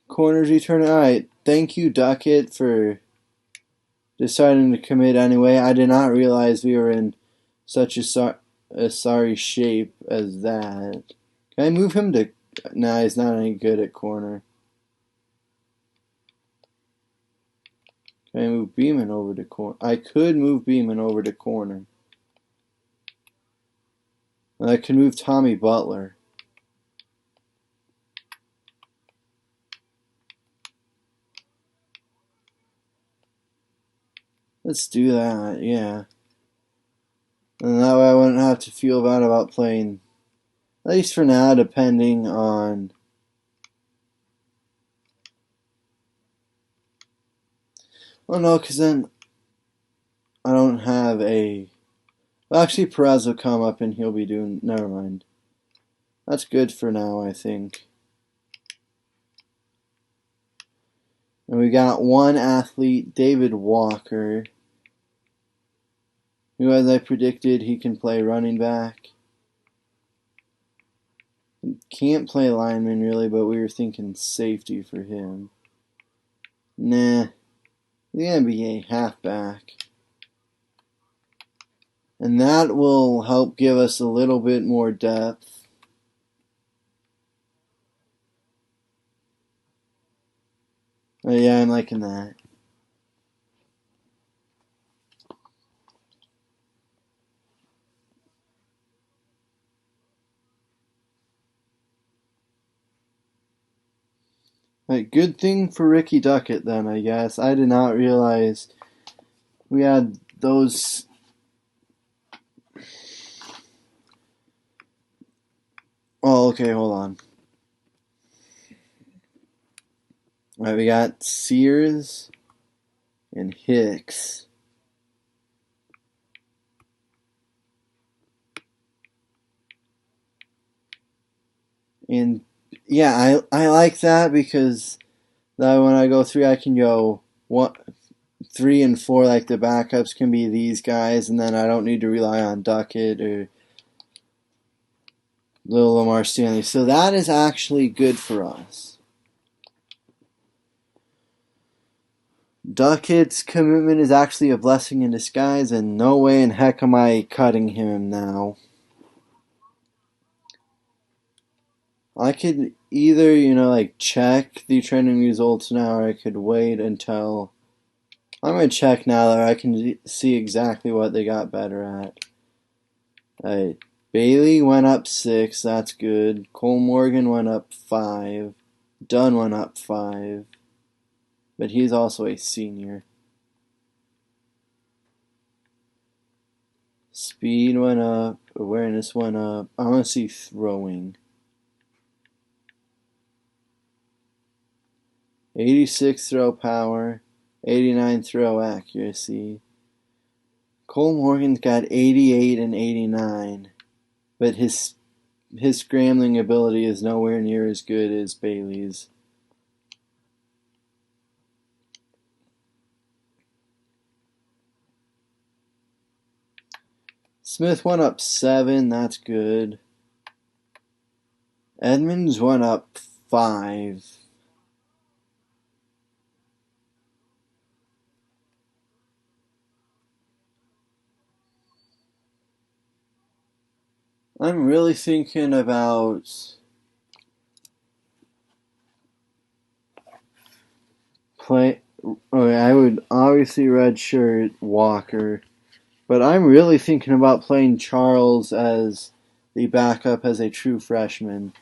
corners returning. All right, thank you, Duckett, for deciding to commit anyway. I did not realize we were in such a sorry shape as that. Can I move him to... Nah, he's not any good at corner. Can I move Beeman over to corner? I could move Beeman over to corner. And I could move Tommy Butler. Let's do that, yeah. And that way I wouldn't have to feel bad about playing, at least for now, depending on... Well, no, because then I don't have a... Well, actually, Perez will come up and he'll be doing... Never mind. That's good for now, I think. And we got one athlete, David Walker, who, as I predicted, he can play running back. Can't play lineman, really, but we were thinking safety for him. Nah. He's going to be a halfback. And that will help give us a little bit more depth. Oh, yeah, I'm liking that. Right, good thing for Ricky Duckett then, I guess. I did not realize we had those... Oh, okay, hold on. Alright, we got Sears and Hicks. And yeah, I like that because that when I go through, I can go 3 and 4, like the backups can be these guys, and then I don't need to rely on Duckett or Little Lamar Stanley. So that is actually good for us. Duckett's commitment is actually a blessing in disguise, and no way in heck am I cutting him now. I could either, check the trending results now, or I could wait until... I'm going to check now that I can see exactly what they got better at. Bailey went up 6. That's good. Cole Morgan went up 5. Dunn went up 5. But he's also a senior. Speed went up. Awareness went up. I want to see throwing. 86 throw power. 89 throw accuracy. Cole Morgan's got 88 and 89. But his scrambling ability is nowhere near as good as Bailey's. Smith went up 7. That's good. Edmonds went up 5. I'm really thinking about I would obviously redshirt Walker, but I'm really thinking about playing Charles as the backup as a true freshman.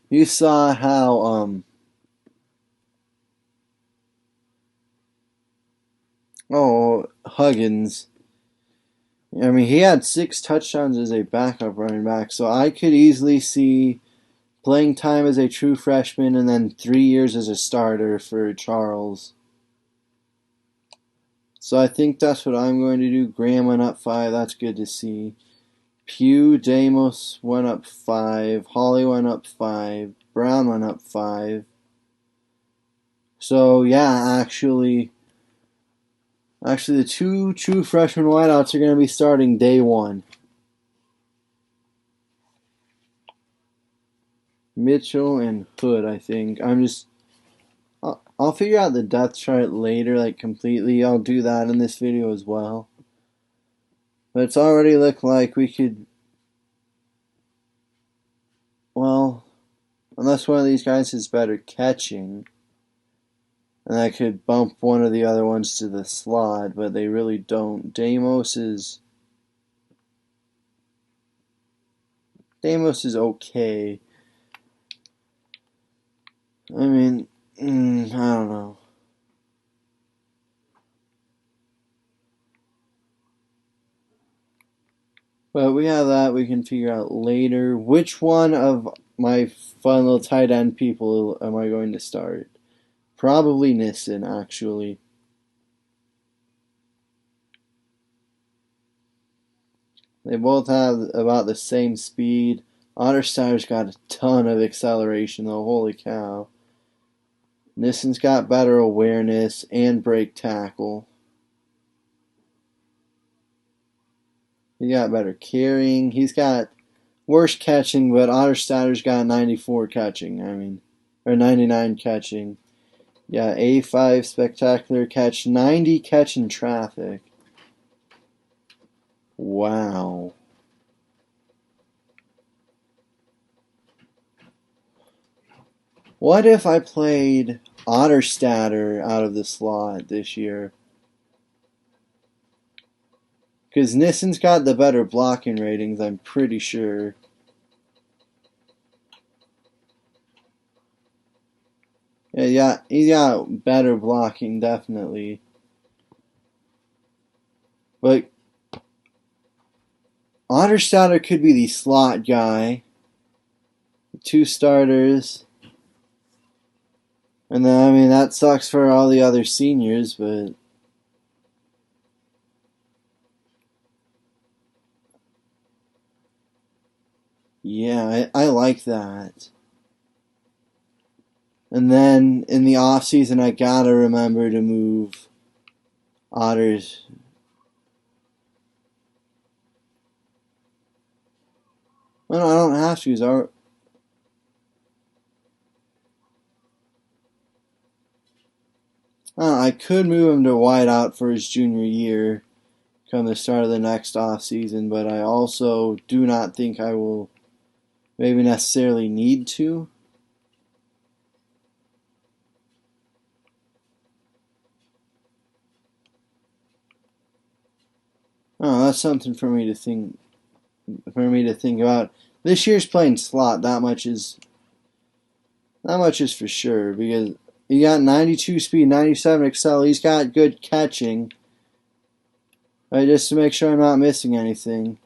You saw how Huggins. I mean, he had 6 touchdowns as a backup running back, so I could easily see playing time as a true freshman and then 3 years as a starter for Charles. So I think that's what I'm going to do. Graham went up 5. That's good to see. Pugh, Damos went up 5. Holly went up 5. Brown went up 5. So, yeah, actually, the 2 true freshman wideouts are going to be starting day 1. Mitchell and Hood, I think. I'll figure out the depth chart later, like completely. I'll do that in this video as well. But it's already looked like we could, well, unless one of these guys is better catching, and I could bump one of the other ones to the slot, but they really don't. Damos is okay. I mean, I don't know. But we have that. We can figure out later. Which one of my fun little tight end people am I going to start? Probably Nissen, actually. They both have about the same speed. Ottersteyer's got a ton of acceleration, though. Holy cow. Nissen's got better awareness and break tackle. He got better carrying. He's got worse catching, but Ottersteyer's got 94 catching. Or 99 catching. Yeah, A5 spectacular catch, 90 catch in traffic. Wow. What if I played Otterstader out of the slot this year? Because Nissen's got the better blocking ratings, I'm pretty sure. Yeah, he's got better blocking, definitely. But Otterstader could be the slot guy. 2 starters. And then, that sucks for all the other seniors, but yeah, I like that. And then in the offseason, I gotta remember to move Otters. Well, no, I don't have to. I could move him to wideout for his junior year come the start of the next offseason, but I also do not think I will maybe necessarily need to. Oh, that's something for me to think for me to think about. This year's playing slot. That much is for sure, because he got 92 speed, 97 excel. He's got good catching. Right, just to make sure I'm not missing anything.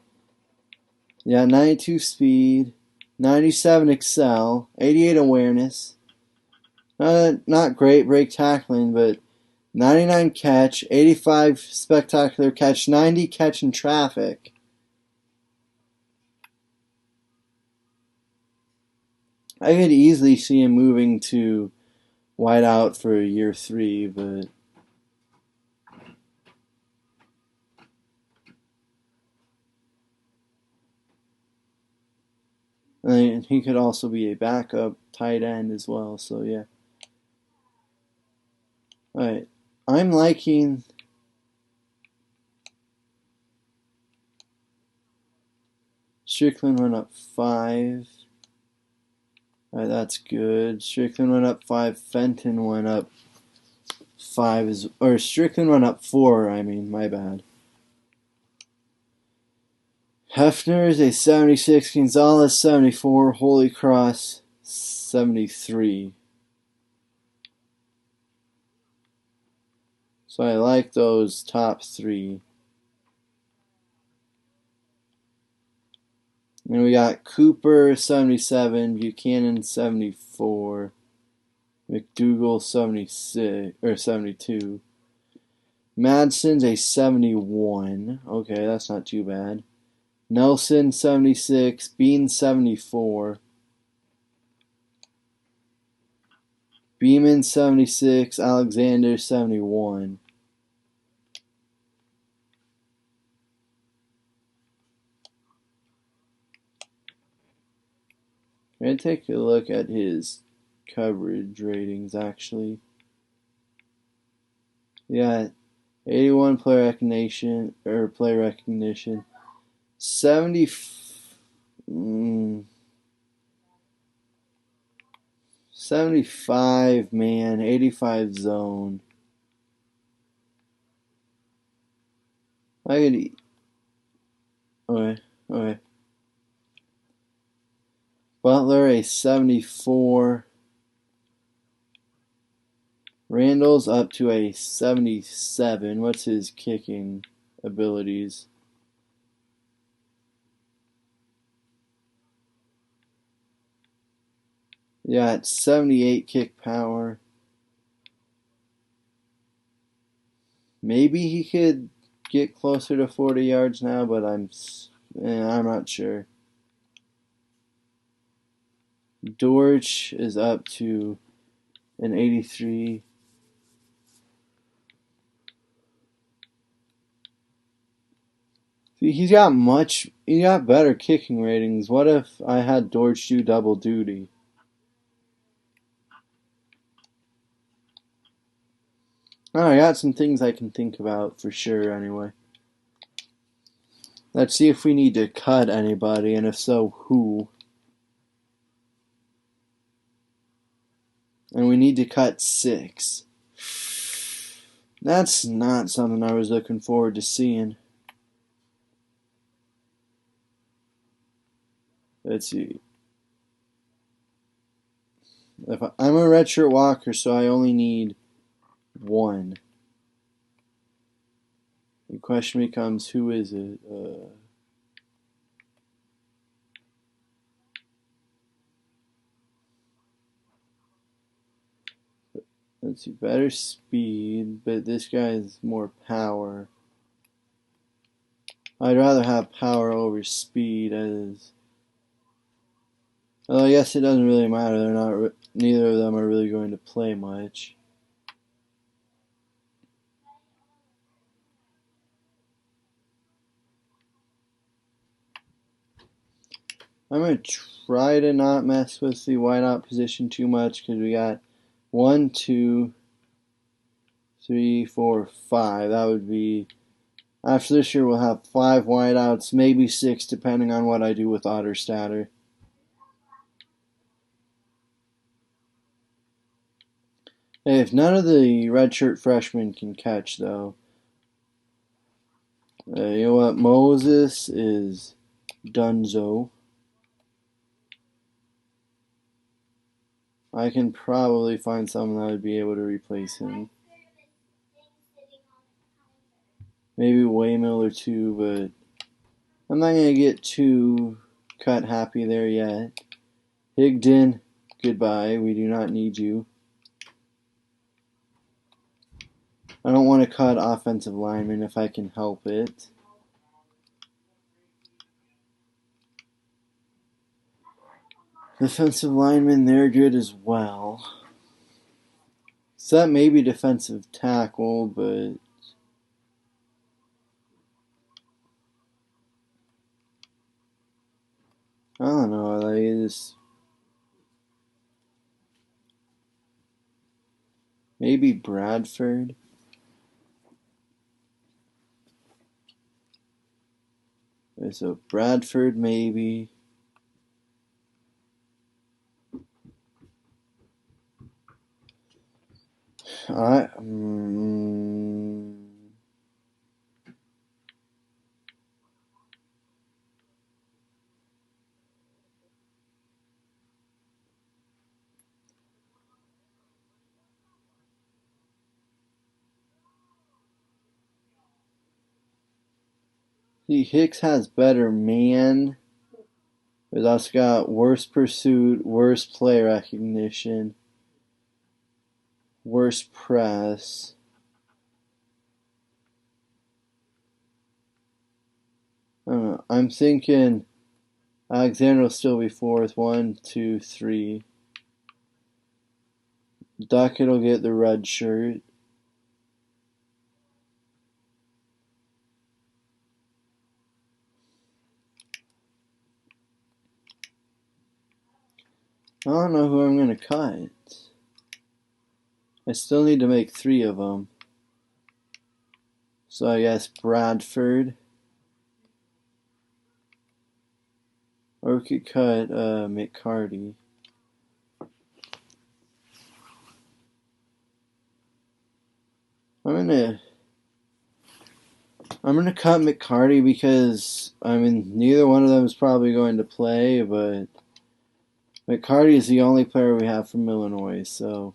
Yeah, 92 speed, 97 excel, 88 awareness. Not great break tackling, but 99 catch, 85 spectacular catch, 90 catch in traffic. I could easily see him moving to wideout for year 3, but and he could also be a backup tight end as well, so yeah. Alright, I'm liking Strickland went up 5. Alright, that's good. Strickland went up 5. Fenton went up 5. Or Strickland went up 4, my bad. Hefner is a 76. Gonzalez, 74. Holy Cross, 73. So I like those top 3. And we got Cooper, 77. Buchanan, 74. McDougal, 76 or 72. Madsen's a 71. Okay, that's not too bad. Nelson, 76. Bean, 74. Beeman, 76. Alexander, 71. I'm going to take a look at his coverage ratings, actually. Yeah, 81 play recognition, 75, man, 85 zone. Okay. Butler, a 74. Randall's up to a 77. What's his kicking abilities? Yeah, it's 78 kick power. Maybe he could get closer to 40 yards now, but I'm not sure. Dortch is up to an 83. See, he got better kicking ratings. What if I had Dortch do double duty? Oh, I got some things I can think about for sure anyway. Let's see if we need to cut anybody, and if so, who. And we need to cut 6. That's not something I was looking forward to seeing. Let's see. I'm a redshirt walker, so I only need 1. The question becomes, who is it? Let's see, better speed, but this guy has more power. I'd rather have power over speed, well, I guess it doesn't really matter. Neither of them are really going to play much. I'm going to try to not mess with the wideout position too much, because we got 1, 2, 3, 4, 5. That would be, after this year we'll have 5 wideouts, maybe 6, depending on what I do with Otterstatter. Hey, if none of the redshirt freshmen can catch, though, you know what? Moses is Dunzo. I can probably find someone that would be able to replace him. Maybe Waymiller too, but I'm not going to get too cut happy there yet. Higdon, goodbye. We do not need you. I don't want to cut offensive linemen if I can help it. Defensive linemen, they're good as well. Except maybe defensive tackle, but I don't know. Like, just maybe Bradford. So Bradford, maybe. I see Hicks has better man. But also got worse pursuit, worse play recognition, worse press. I don't know. I'm thinking Alexander will still be fourth. 1, 2, 3. Duckett will get the red shirt. I don't know who I'm going to cut. I still need to make 3 of them. So I guess Bradford. Or we could cut McCarty. I'm gonna cut McCarty because neither one of them is probably going to play, but McCarty is the only player we have from Illinois, so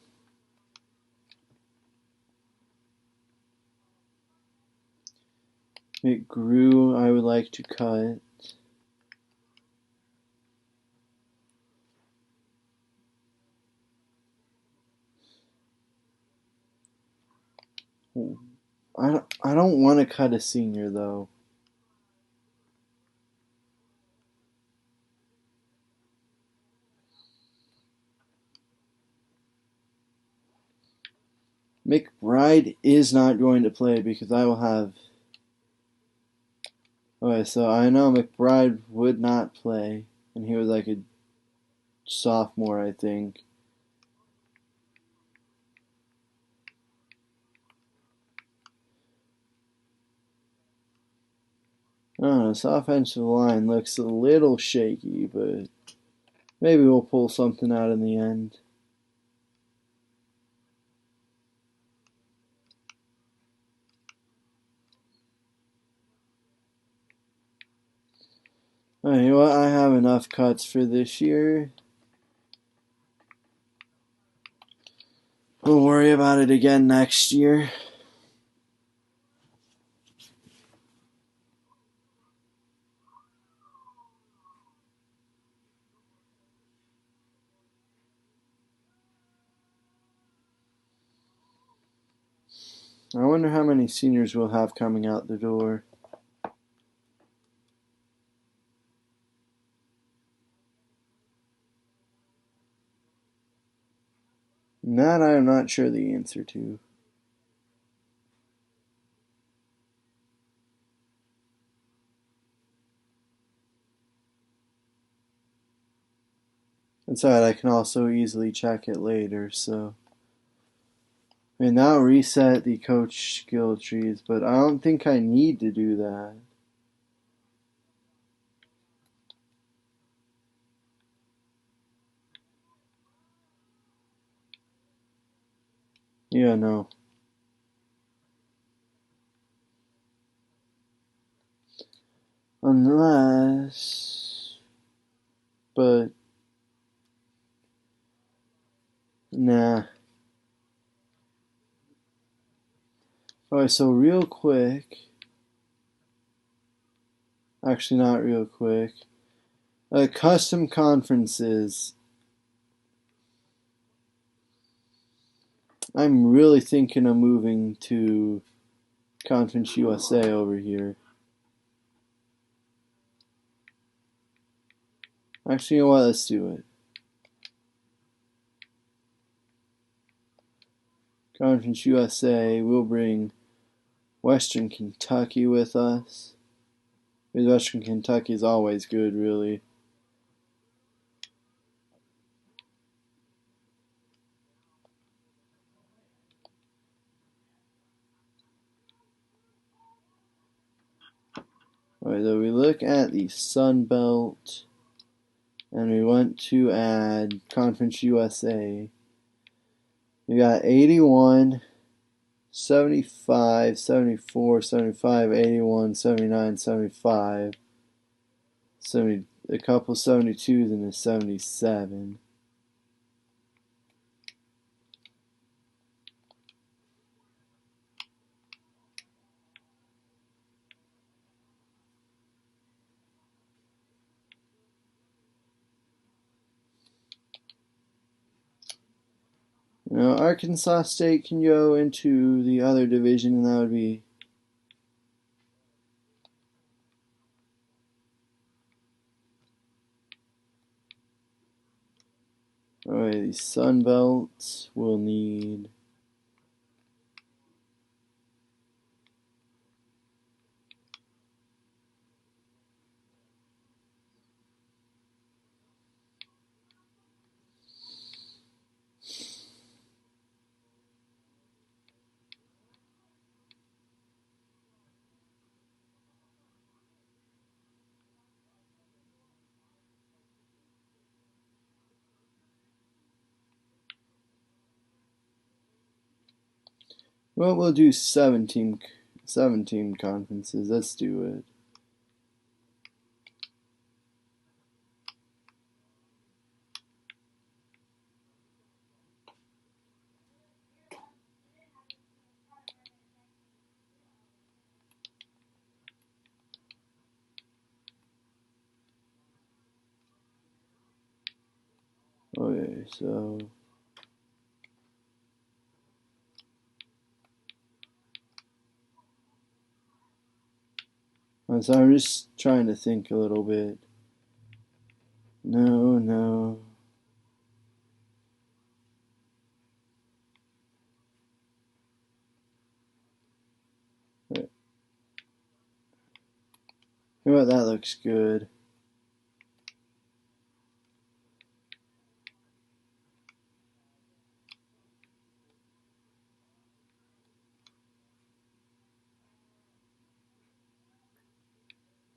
McGrew I would like to cut. I don't want to cut a senior though. McBride is not going to play because I will have. Okay, so I know McBride would not play, and he was like a sophomore, I think. I don't know, this offensive line looks a little shaky, but maybe we'll pull something out in the end. Alright, you know what? I have enough cuts for this year. We'll worry about it again next year. I wonder how many seniors we'll have coming out the door. And that I am not sure the answer to. That's alright, I can also easily check it later, so. Now reset the coach skill trees, but I don't think I need to do that. Yeah, no. Unless, but nah. Alright, so real quick, actually not real quick, custom conferences. I'm really thinking of moving to Conference USA over here. Actually, you know what? Let's do it. Conference USA, we'll bring Western Kentucky with us. Because Western Kentucky is always good, really. Alright, so we look at the Sun Belt, and we want to add Conference USA. We got 81, 75, 74, 75, 81, 79, 75, 70, a couple 72s, and a 77. Now, Arkansas State can go into the other division, and that would be alright. The Sun Belt will need well, we'll do 17 conferences. Let's do it. Okay, so I'm just trying to think a little bit. No. You know what? That looks good.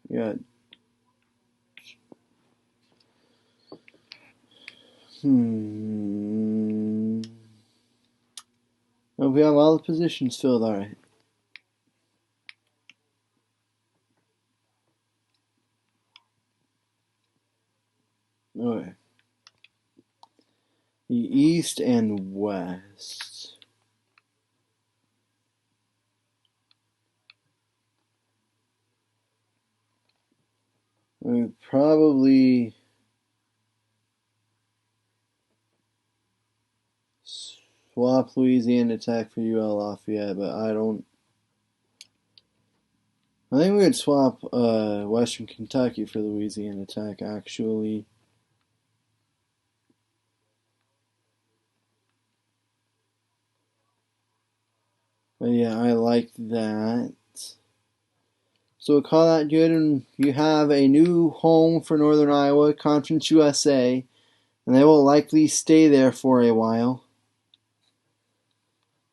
Yeah. Oh, we have all the positions filled. All right. Okay. The East and West. We probably swap Louisiana Tech for UL Lafayette, but I think we would swap Western Kentucky for Louisiana Tech, actually. But yeah, I like that. So we'll call that good, and you have a new home for Northern Iowa, Conference USA, and they will likely stay there for a while.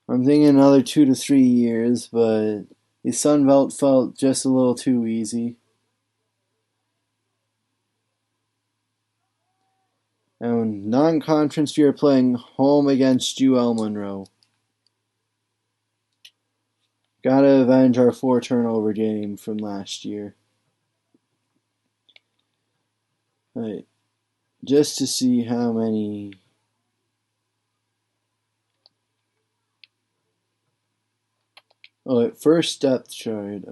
I'm thinking another 2 to 3 years, but the Sun Belt felt just a little too easy. And non-conference, you're playing home against UL Monroe. Gotta avenge our 4 turnover game from last year. Right, just to see how many. Oh, at first depth chart.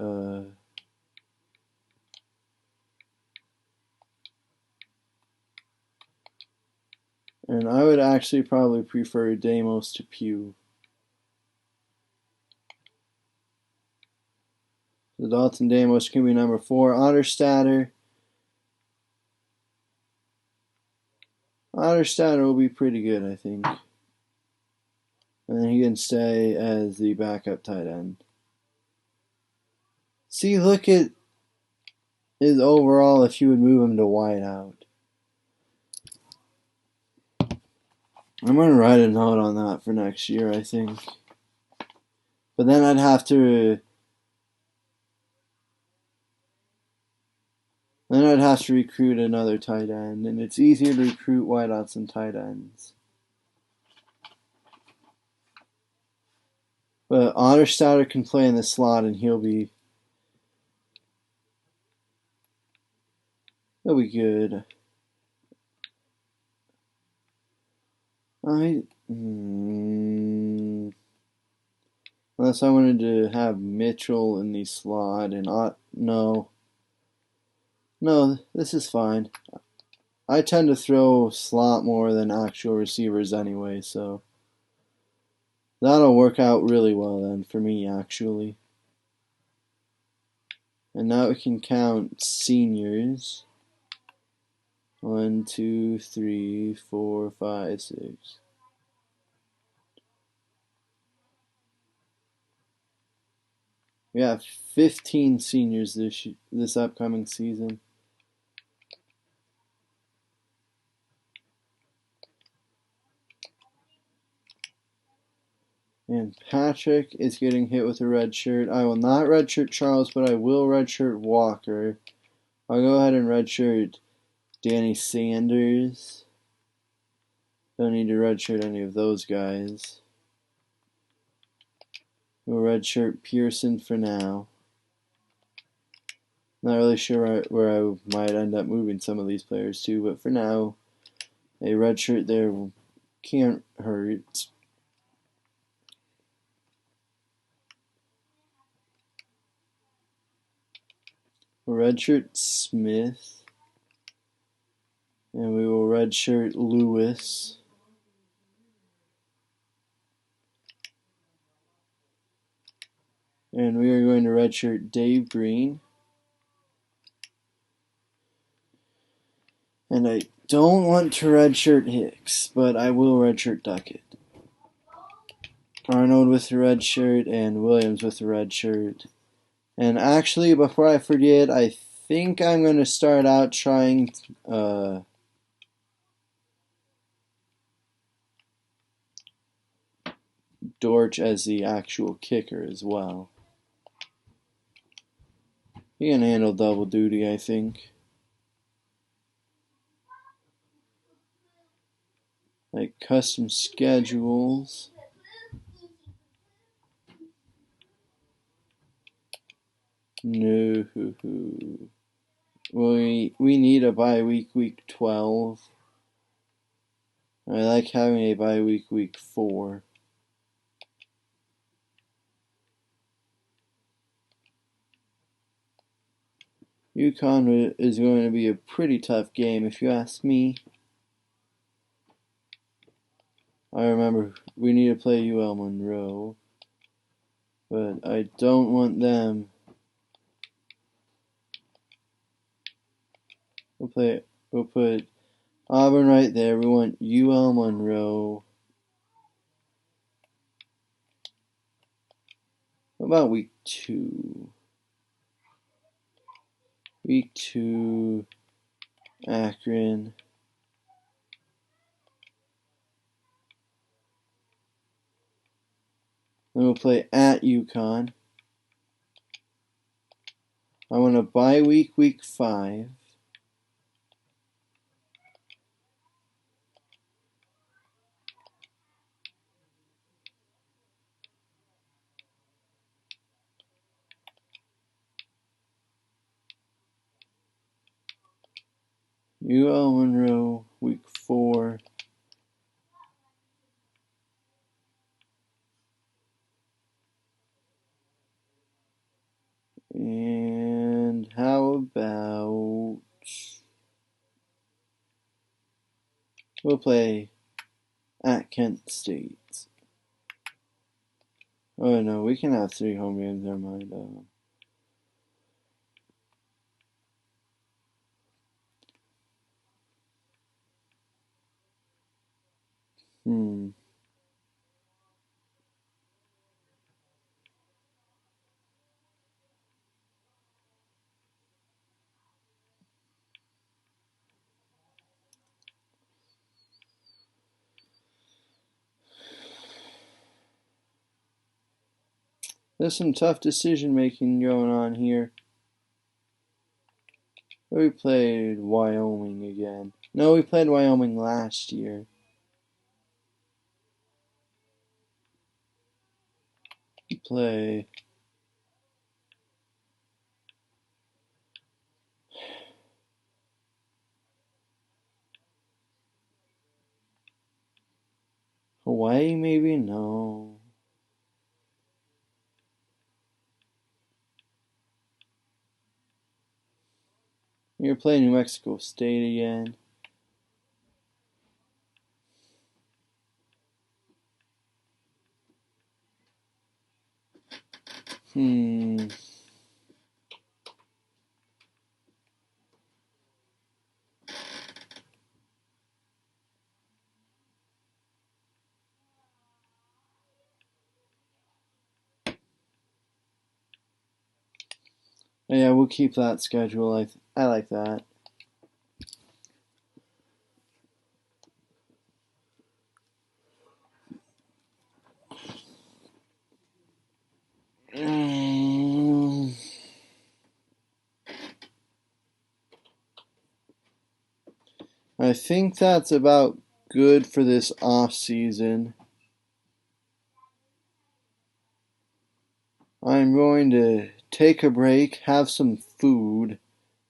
And I would actually probably prefer Damos to Pugh. So Dalton Damos can be number 4. Otterstatter will be pretty good, I think. And then he can stay as the backup tight end. See, look at his overall if you would move him to wide out. I'm going to write a note on that for next year, I think. But then I'd have to recruit another tight end, and it's easier to recruit wideouts than tight ends. But Otterstatter can play in the slot, and he'll be good. Unless I wanted to have Mitchell in the slot and no, this is fine. I tend to throw slot more than actual receivers anyway, so that'll work out really well then for me actually. And now we can count seniors. 1, 2, 3, 4, 5, 6. We have 15 seniors this upcoming season. And Patrick is getting hit with a red shirt. I will not redshirt Charles, but I will redshirt Walker. I'll go ahead and redshirt Danny Sanders. Don't need to redshirt any of those guys. We'll redshirt Pearson for now. Not really sure where I might end up moving some of these players to, but for now, a redshirt there can't hurt. Redshirt Smith. And we will redshirt Lewis. And we are going to redshirt Dave Green. And I don't want to redshirt Hicks, but I will redshirt Duckett. Arnold with the red shirt and Williams with the red shirt. And actually, before I forget, I think I'm going to start out trying Dortch as the actual kicker as well. He can handle double duty, I think. Like custom schedules. No. We need a bye week 12. I like having a bye week 4. UConn is going to be a pretty tough game if you ask me. I remember we need to play UL Monroe, but I don't want them. We'll put Auburn right there. We want UL Monroe. What about week 2? Week 2, Akron. Then we'll play at UConn. I want a bye week 5. UL Monroe, week 4. And how about we'll play at Kent State. Oh no, we can have 3 home games, never mind. There's some tough decision making going on here. We played Wyoming again. No, we played Wyoming last year. We play Hawaii, maybe? No. We're playing New Mexico State again. Yeah, we'll keep that schedule. I like that. I think that's about good for this off season. I'm going to take a break, have some food,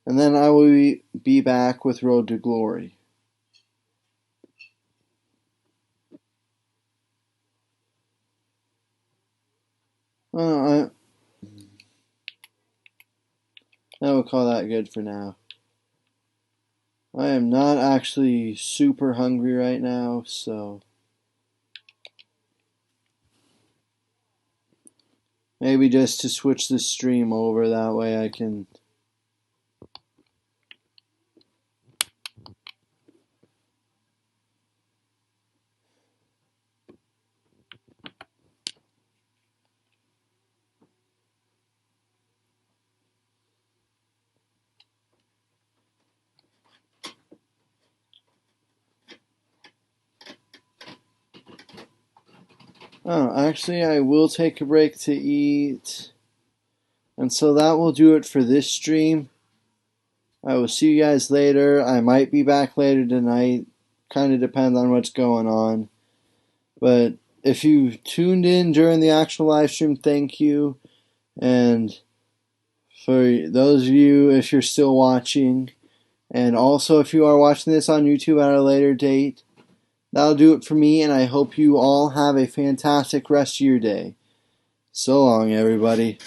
and then I will be back with Road to Glory. I will call that good for now. I am not actually super hungry right now, so maybe just to switch the stream over, that way I can actually, I will take a break to eat. And so that will do it for this stream. I will see you guys later. I might be back later tonight. Kind of depends on what's going on. But if you tuned in during the actual live stream, thank you. And for those of you, if you're still watching, and also if you are watching this on YouTube at a later date, that'll do it for me, and I hope you all have a fantastic rest of your day. So long, everybody.